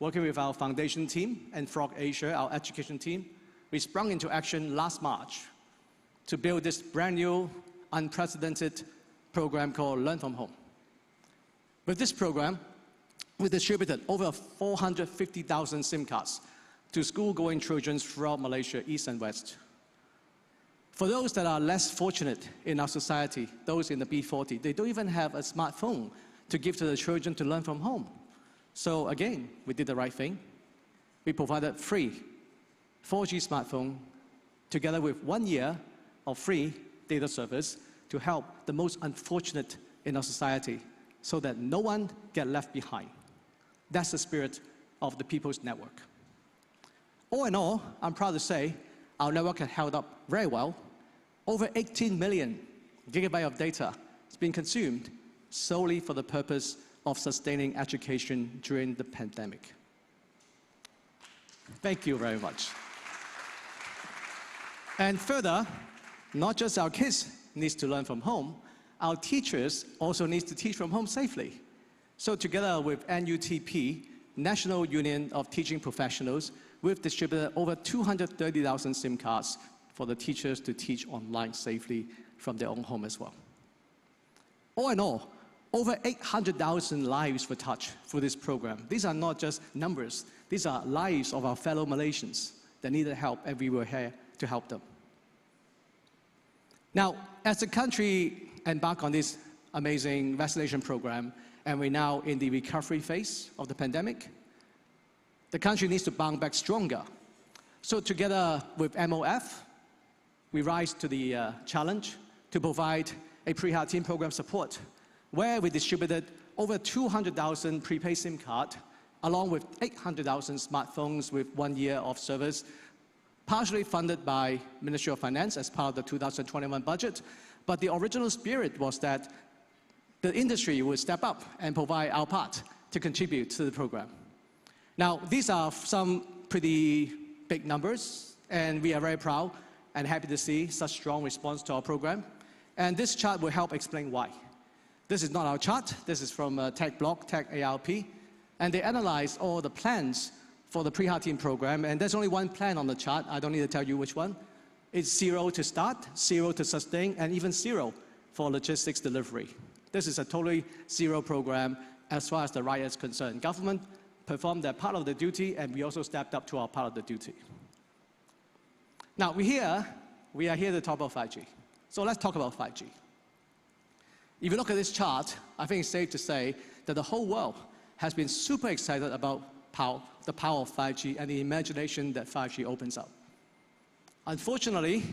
Working with our foundation team and Frog Asia, our education team, we sprung into action last March to build this brand new, unprecedented program called Learn from Home. With this program, we distributed over 450,000 SIM cards to school-going children throughout Malaysia, east and west. For those that are less fortunate in our society, those in the B40, they don't even have a smartphone to give to the children to learn from home. So again, we did the right thing. We provided free 4G smartphone together with 1 year of free data service to help the most unfortunate in our society so that no one get left behind. That's the spirit of the People's Network. All in all, I'm proud to say our network has held up very well. Over 18 million gigabytes of data has been consumed solely for the purpose of sustaining education during the pandemic. Thank you very much. And further, not just our kids need to learn from home, our teachers also need to teach from home safely. So together with NUTP, National Union of Teaching Professionals, we've distributed over 230,000 SIM cards for the teachers to teach online safely from their own home as well. All in all, over 800,000 lives were touched through this program. These are not just numbers, these are lives of our fellow Malaysians that needed help, and we were here to help them. Now, as the country embarked on this amazing vaccination program, and we're now in the recovery phase of the pandemic, the country needs to bounce back stronger. So together with MOF, we rise to the challenge to provide a pre-heart team program support, where we distributed over 200,000 prepaid SIM cards, along with 800,000 smartphones with 1 year of service, partially funded by Ministry of Finance as part of the 2021 budget. But the original spirit was that the industry would step up and provide our part to contribute to the program. Now, these are some pretty big numbers, and we are very proud and happy to see such strong response to our program. And this chart will help explain why. This is not our chart. This is from Tech Blog, Tech ARP. And they analyzed all the plans for the pre-hard team program. And there's only one plan on the chart. I don't need to tell you which one. It's 0 to start, 0 to sustain, and even 0 for logistics delivery. This is a totally zero program as far as the riot is concerned. Government performed their part of the duty, and we also stepped up to our part of the duty. Now, we are here to talk about 5G. So let's talk about 5G. If you look at this chart, I think it's safe to say that the whole world has been super excited about the power of 5G and the imagination that 5G opens up. Unfortunately,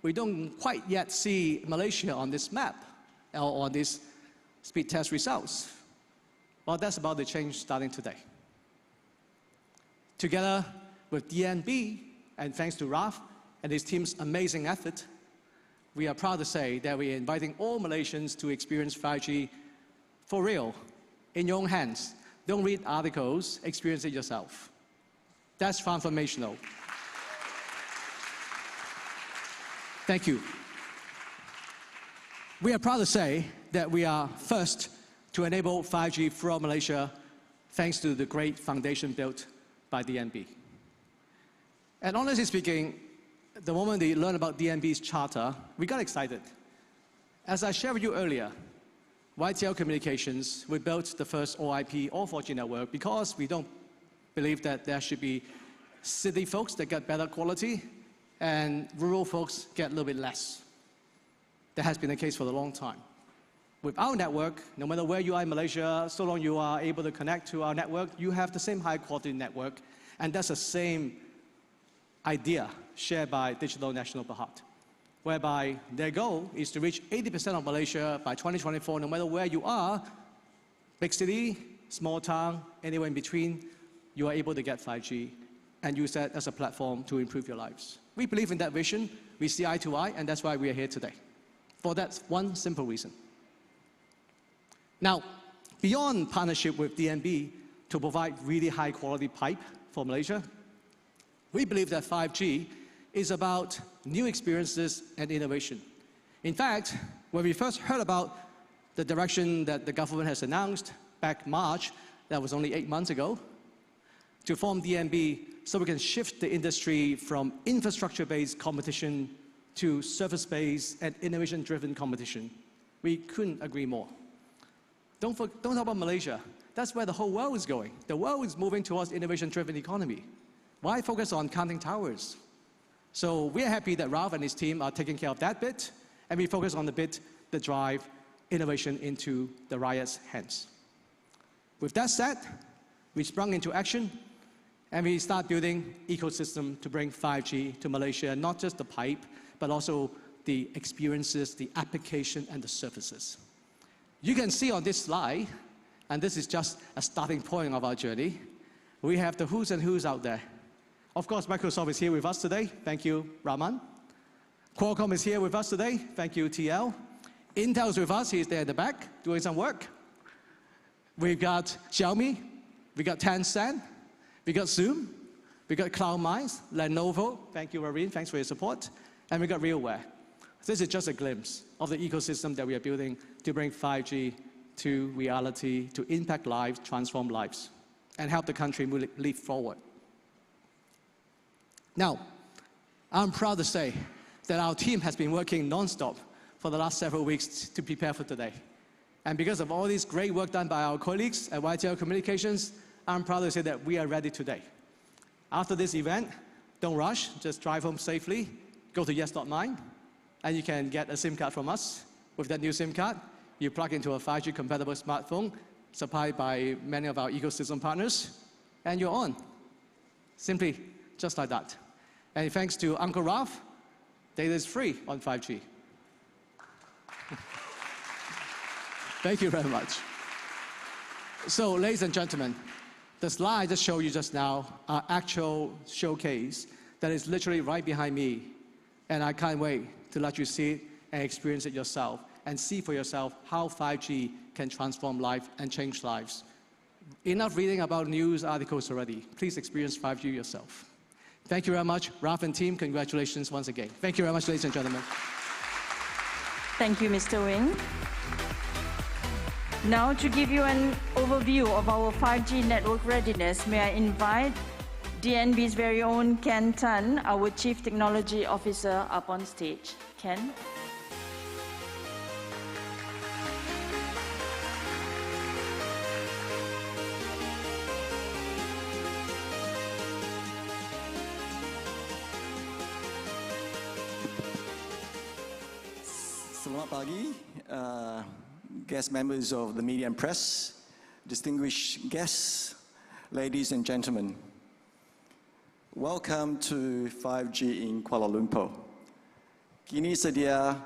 we don't quite yet see Malaysia on this map or on these speed test results. Well, that's about to change starting today. Together with DNB, and thanks to Ralph and his team's amazing effort, we are proud to say that we are inviting all Malaysians to experience 5G for real, in your own hands. Don't read articles, experience it yourself. That's transformational. Thank you. We are proud to say that we are first to enable 5G throughout Malaysia, thanks to the great foundation built by DNB. And honestly speaking, the moment they learned about DNB's charter, we got excited. As I shared with you earlier, YTL Communications, we built the first all-IP, all-4G network because we don't believe that there should be city folks that get better quality and rural folks get a little bit less. That has been the case for a long time. With our network, no matter where you are in Malaysia, so long you are able to connect to our network, you have the same high-quality network, and that's the same idea shared by Digital National Berhad, whereby their goal is to reach 80% of Malaysia by 2024, no matter where you are, big city, small town, anywhere in between, you are able to get 5G and use that as a platform to improve your lives. We believe in that vision, we see eye to eye, and that's why we are here today. For that one simple reason. Now, beyond partnership with DNB to provide really high quality pipe for Malaysia, we believe that 5G is about new experiences and innovation. In fact, when we first heard about the direction that the government has announced back March, that was only 8 months ago, to form DNB so we can shift the industry from infrastructure-based competition to service-based and innovation-driven competition. We couldn't agree more. Don't talk about Malaysia. That's where the whole world is going. The world is moving towards innovation-driven economy. Why focus on counting towers? So we're happy that Ralph and his team are taking care of that bit, and we focus on the bit that drive innovation into the riot's hands. With that said, we sprung into action, and we start building ecosystem to bring 5G to Malaysia, not just the pipe, but also the experiences, the application, and the services. You can see on this slide, and this is just a starting point of our journey, we have the who's and who's out there. Of course, Microsoft is here with us today. Thank you, Rahman. Qualcomm is here with us today. Thank you, TL. Intel is with us. He's there in the back doing some work. We've got Xiaomi. We got Tencent. We got Zoom. We got CloudMinds, Lenovo. Thank you, Marine. Thanks for your support. And we got RealWare. This is just a glimpse of the ecosystem that we are building to bring 5G to reality, to impact lives, transform lives, and help the country leap forward. Now, I'm proud to say that our team has been working non-stop for the last several weeks to prepare for today. And because of all this great work done by our colleagues at YTL Communications, I'm proud to say that we are ready today. After this event, don't rush, just drive home safely, go to yes.mine, and you can get a SIM card from us. With that new SIM card, you plug into a 5G compatible smartphone supplied by many of our ecosystem partners, and you're on. Simply just like that. And thanks to Uncle Ralph, data is free on 5G. Thank you very much. So, ladies and gentlemen, the slide I just showed you just now are actual showcase that is literally right behind me. And I can't wait to let you see it and experience it yourself and see for yourself how 5G can transform life and change lives. Enough reading about news articles already. Please experience 5G yourself. Thank you very much, Ralph and team. Congratulations once again. Thank you very much, ladies and gentlemen. Thank you, Mr. Wing. Now, to give you an overview of our 5G network readiness, may I invite DNB's very own Ken Tan, our Chief Technology Officer, up on stage. Ken? Selamat pagi, guest members of the media and press, distinguished guests, ladies and gentlemen. Welcome to 5G in Kuala Lumpur. Kini sedia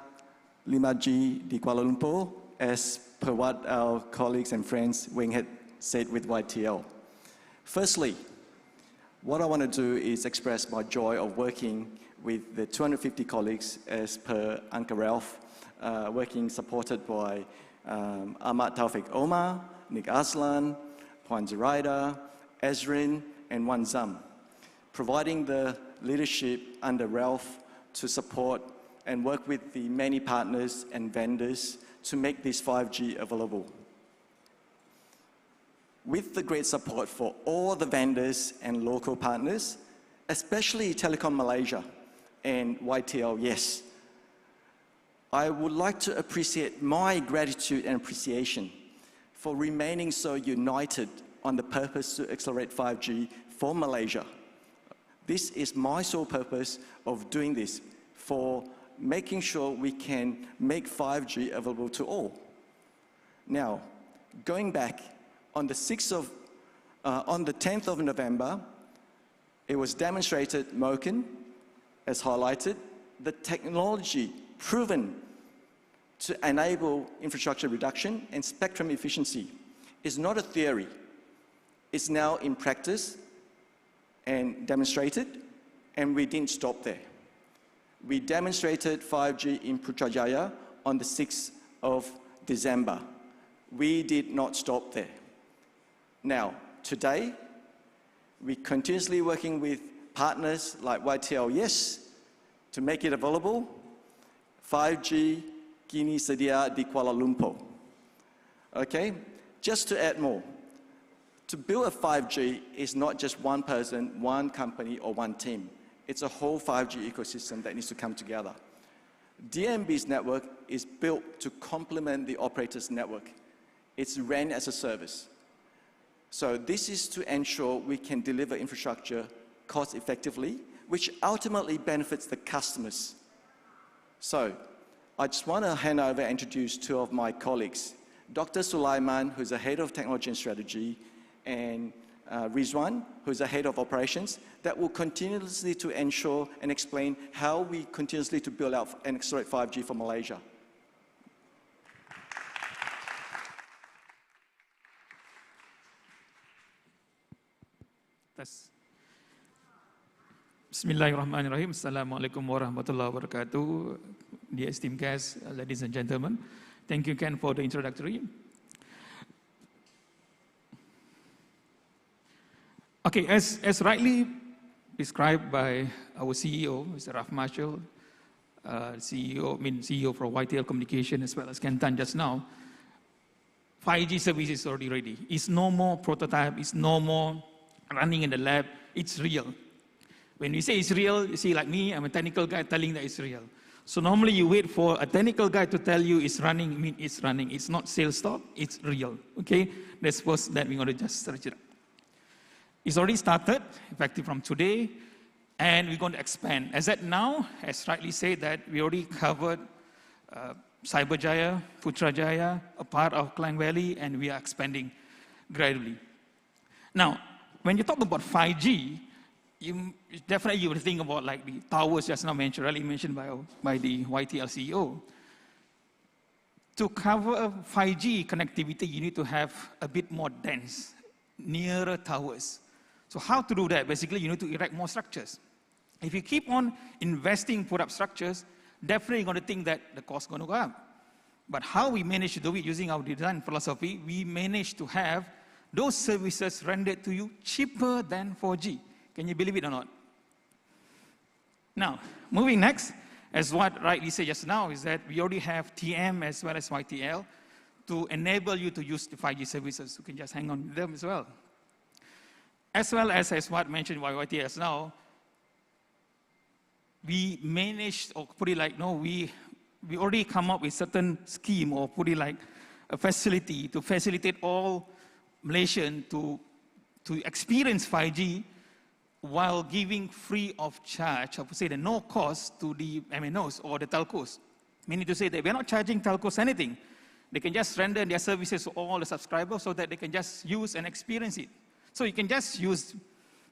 5G di Kuala Lumpur, as per what our colleagues and friends Wing had said with YTL. Firstly, what I want to do is express my joy of working with the 250 colleagues as per Uncle Ralph, working supported by Ahmad Taufik Omar, Nick Aslan, Puan Zuraida, Ezrin, and Wan Zam, providing the leadership under Ralph to support and work with the many partners and vendors to make this 5G available. With the great support for all the vendors and local partners, especially Telekom Malaysia and YTL, yes, I would like to appreciate my gratitude and appreciation for remaining so united on the purpose to accelerate 5G for Malaysia. This is my sole purpose of doing this, for making sure we can make 5G available to all. Now, going back, on the 10th of November, it was demonstrated, MOCN, as highlighted, the technology proven to enable infrastructure reduction and spectrum efficiency is not a theory. It's now in practice and demonstrated, and we didn't stop there. We demonstrated 5G in Putrajaya on the 6th of December. We did not stop there. Now, today, we're continuously working with partners like YTL, yes, to make it available. 5G kini sedia di Kuala Lumpur. Okay, just to add more, to build a 5G is not just one person, one company, or one team. It's a whole 5G ecosystem that needs to come together. DNB's network is built to complement the operator's network. It's ran as a service. So this is to ensure we can deliver infrastructure cost effectively, which ultimately benefits the customers. So I just want to hand over and introduce two of my colleagues, Dr. Sulaiman, who's the head of technology and strategy, and Rizwan, who's the head of operations, that will continuously to ensure and explain how we continuously to build out and accelerate 5G for Malaysia. Bismillahirrahmanirrahim. Assalamualaikum warahmatullahi wabarakatuh. Dear esteemed guests, ladies and gentlemen, thank you, Ken, for the introductory. Okay, as rightly described by our CEO, Mr. Ralph Marshall, CEO for YTL Communication, as well as Ken Tan just now, 5G service is already ready. It's no more prototype, it's no more running in the lab, it's real. When we say it's real, you see, like me, I'm a technical guy telling that it's real. So normally you wait for a technical guy to tell you it's running, I mean it's running. It's not sales talk, it's real, okay? That's first that we're going to just search it up. It's already started, effective from today, and we're going to expand. As at now, as rightly said, that we already covered Cyberjaya, Putrajaya, a part of Klang Valley, and we are expanding gradually. Now, when you talk about 5G, you will think about like the towers just now mentioned, really mentioned by the YTL CEO. To cover 5G connectivity, you need to have a bit more dense, nearer towers. So how to do that? Basically, you need to erect more structures. If you keep on investing, put up structures, definitely you're going to think that the cost is going to go up. But how we manage to do it using our design philosophy, we manage to have those services rendered to you cheaper than 4G. Can you believe it or not? Now, moving next, As what rightly said just now, is that we already have TM as well as YTL to enable you to use the 5G services. You can just hang on with them as well. As well as what mentioned by YTL just now, we managed, or put it like, no, we already come up with certain scheme, or put it like a facility to facilitate all Malaysians to experience 5G while giving free of charge, I would say, the no cost to the MNOs or the telcos. Meaning to say that we're not charging telcos anything. They can just render their services to all the subscribers so that they can just use and experience it. So you can just use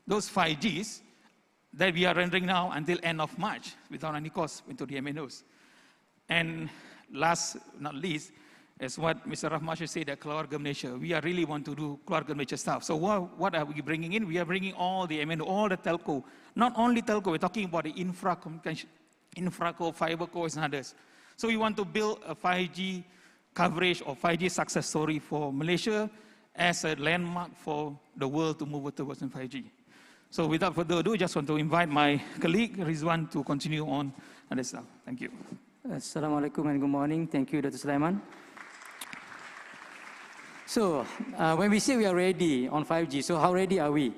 those 5Gs that we are rendering now until end of March without any cost into the MNOs. And last not least, as what Mr. Rahmash said, that Keluarga Malaysia, we really want to do Keluarga Malaysia stuff. So what are we bringing in? We are bringing all the MNO, all the telco. Not only telco, we're talking about the infra co, fiber co, and others. So we want to build a 5G coverage or 5G success story for Malaysia as a landmark for the world to move towards 5G. So without further ado, just want to invite my colleague, Rizwan, to continue on this stuff. Thank you. Assalamualaikum and good morning. Thank you, Dr. Sulaiman. So, when we say we are ready on 5G, so how ready are we?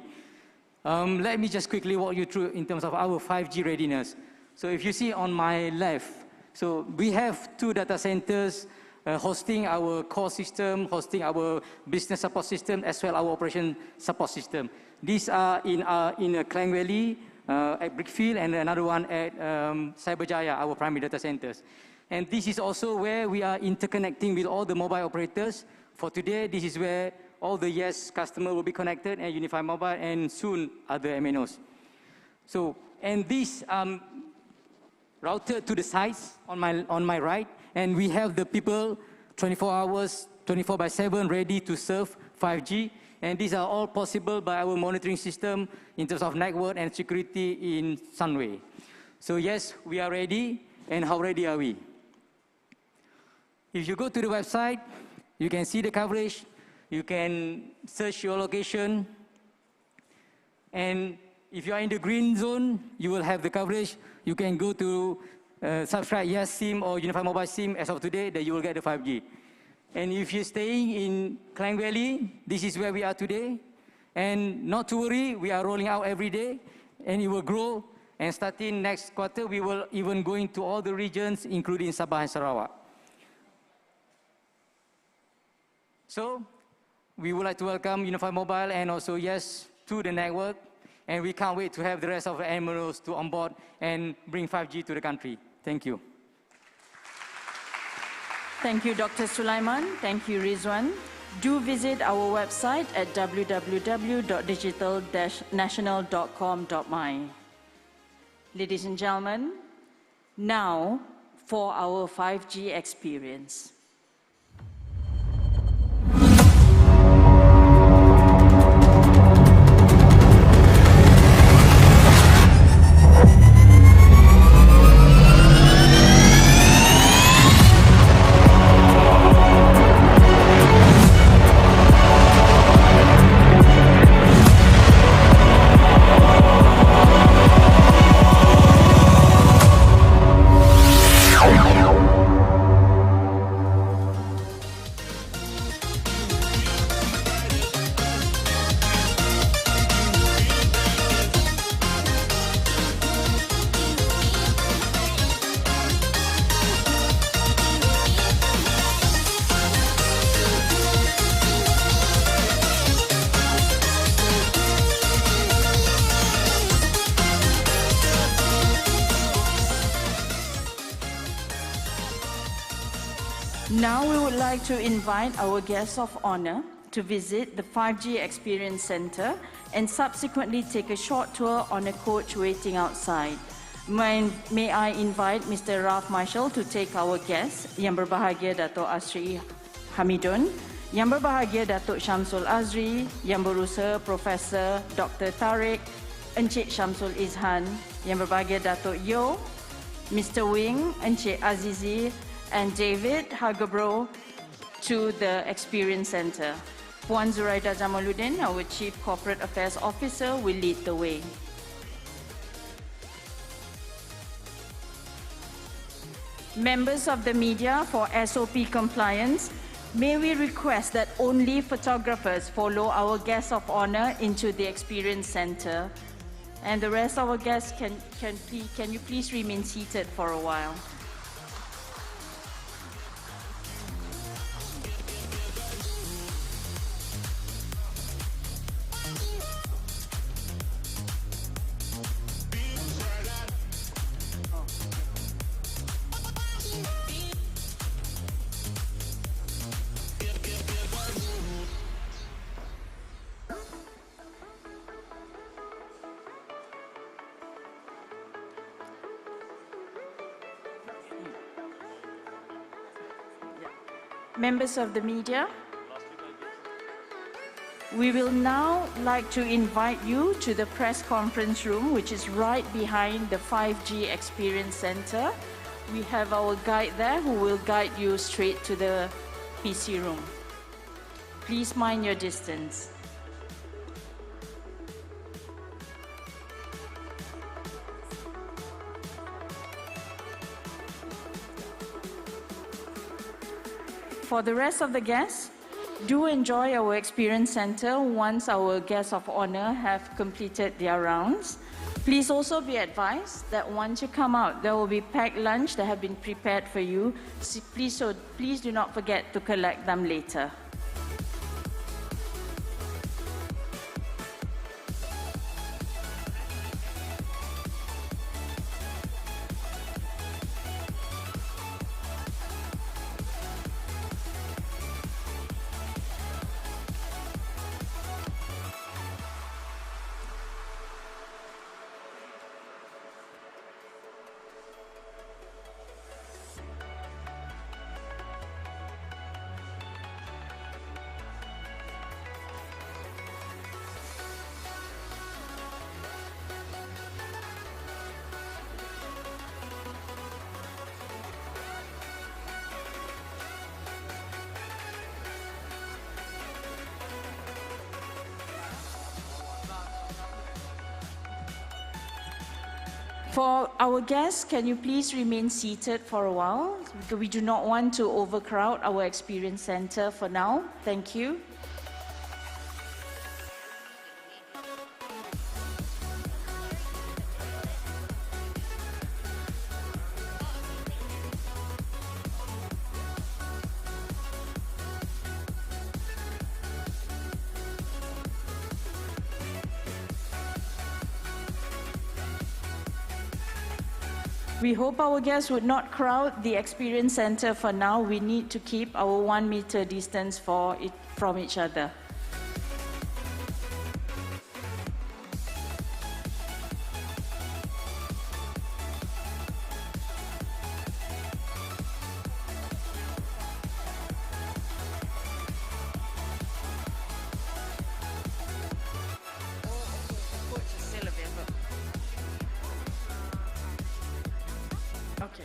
Let me just quickly walk you through in terms of our 5G readiness. So if you see on my left, so we have 2 data centers hosting our core system, hosting our business support system, as well our operation support system. These are in Klang Valley, at Brickfield, and another one at Cyberjaya, our primary data centers. And this is also where we are interconnecting with all the mobile operators. For today, this is where all the YES customers will be connected, and Unified Mobile, and soon other MNOs. So, and this routed to the sites on my right, and we have the people 24 hours, 24/7 ready to serve 5G. And these are all possible by our monitoring system in terms of network and security in Sunway. So yes, we are ready. And how ready are we? If you go to the website, you can see the coverage. You can search your location. And if you are in the green zone, you will have the coverage. You can go to subscribe YES SIM or Unified Mobile SIM as of today, that you will get the 5G. And if you're staying in Klang Valley, this is where we are today. And not to worry, we are rolling out every day, and it will grow. And starting next quarter, we will even go into all the regions, including Sabah and Sarawak. So, we would like to welcome Unified Mobile and also YES to the network. And we can't wait to have the rest of the MNOs to onboard and bring 5G to the country. Thank you. Thank you, Dr. Sulaiman. Thank you, Rizwan. Do visit our website at www.digital-national.com.my. Ladies and gentlemen, now for our 5G experience. Now we would like to invite our guests of honor to visit the 5G Experience Center and subsequently take a short tour on a coach waiting outside. May I invite Mr. Ralph Marshall to take our guests, Yang Berbahagia Datuk Asri Hamidun, Yang Berbahagia Datuk Syamsul Azri, Yang Berusaha Profesor Dr. Tariq, Encik Syamsul Izhan, Yang Berbahagia Datuk Yo, Mr. Wing, Encik Azizi, and David Hagabro to the Experience Center. Puan Zuraida Jamaluddin, our Chief Corporate Affairs Officer, will lead the way. Members of the media, for SOP compliance, may we request that only photographers follow our guests of honor into the Experience Center. And the rest of our guests, can you please remain seated for a while? Members of the media, we will now like to invite you to the press conference room, which is right behind the 5G Experience Center. We have our guide there who will guide you straight to the PC room. Please mind your distance. For the rest of the guests, do enjoy our Experience Center once our guests of honor have completed their rounds. Please also be advised that once you come out, there will be packed lunch that have been prepared for you. Please do not forget to collect them later. For our guests, can you please remain seated for a while? Because we do not want to overcrowd our Experience Center for now. Thank you. We hope our guests would not crowd the Experience Center for now. We need to keep our 1 meter distance from each other. Okay.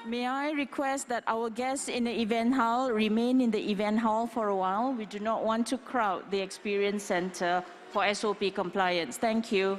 May I request that our guests in the event hall remain in the event hall for a while? We do not want to crowd the Experience Center for SOP compliance. Thank you.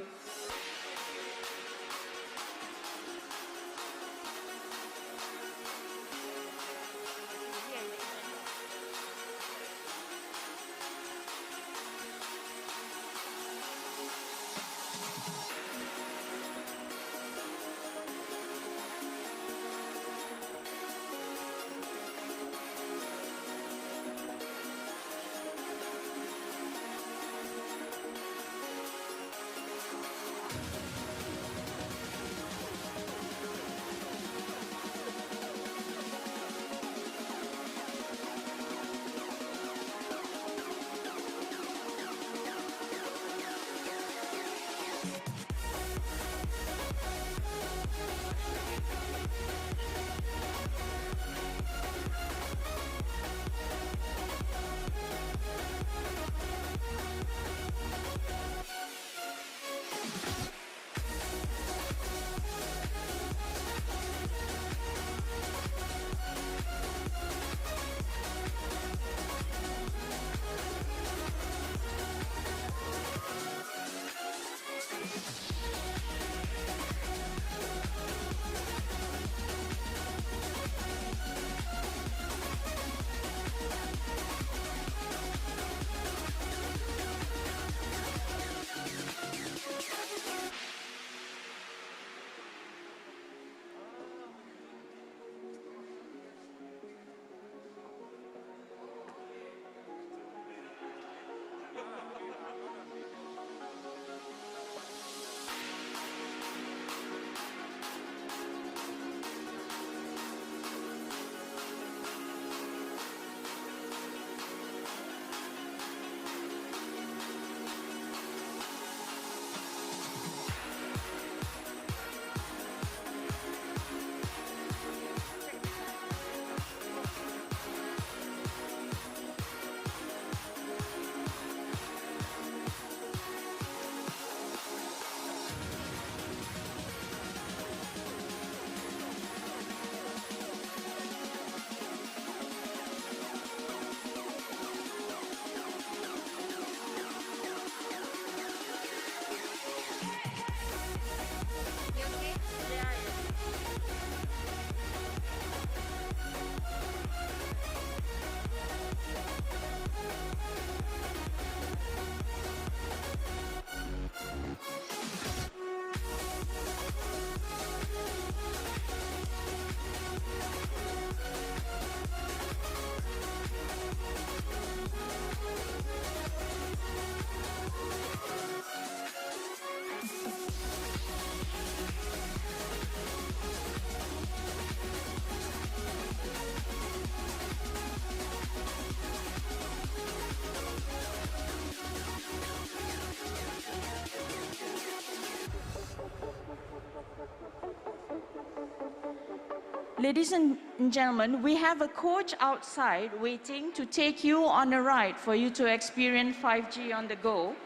Ladies and gentlemen, we have a coach outside waiting to take you on a ride for you to experience 5G on the go.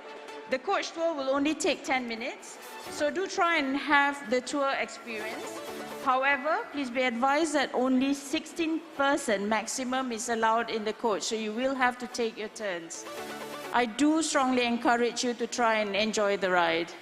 The coach tour will only take 10 minutes, so do try and have the tour experience. However, please be advised that only 16% maximum is allowed in the coach, so you will have to take your turns. I do strongly encourage you to try and enjoy the ride.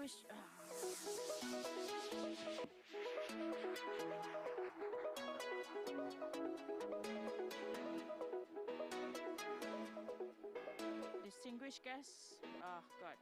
Distinguished... Distinguished guests, oh God.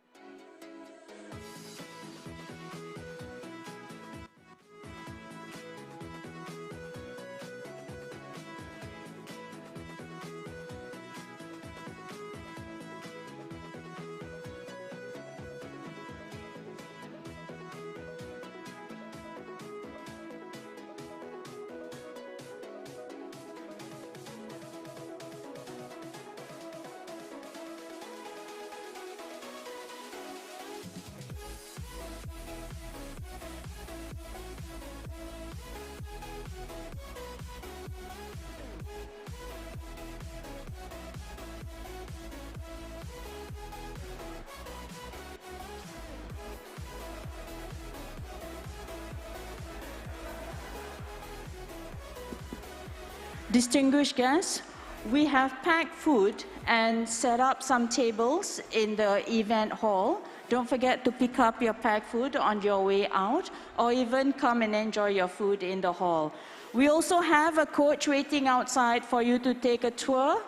Distinguished guests, we have packed food and set up some tables in the event hall. Don't forget to pick up your packed food on your way out, or even come and enjoy your food in the hall. We also have a coach waiting outside for you to take a tour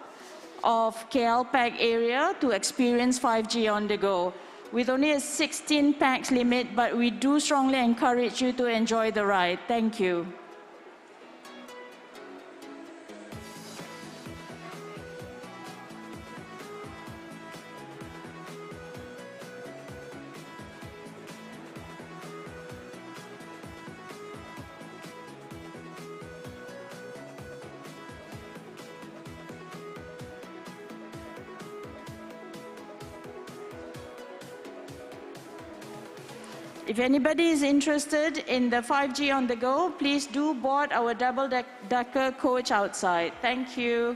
of KL Pack area to experience 5G on the go. With only a 16 packs limit, but we do strongly encourage you to enjoy the ride. Thank you. If anybody is interested in the 5G on the go, please do board our double-decker coach outside. Thank you.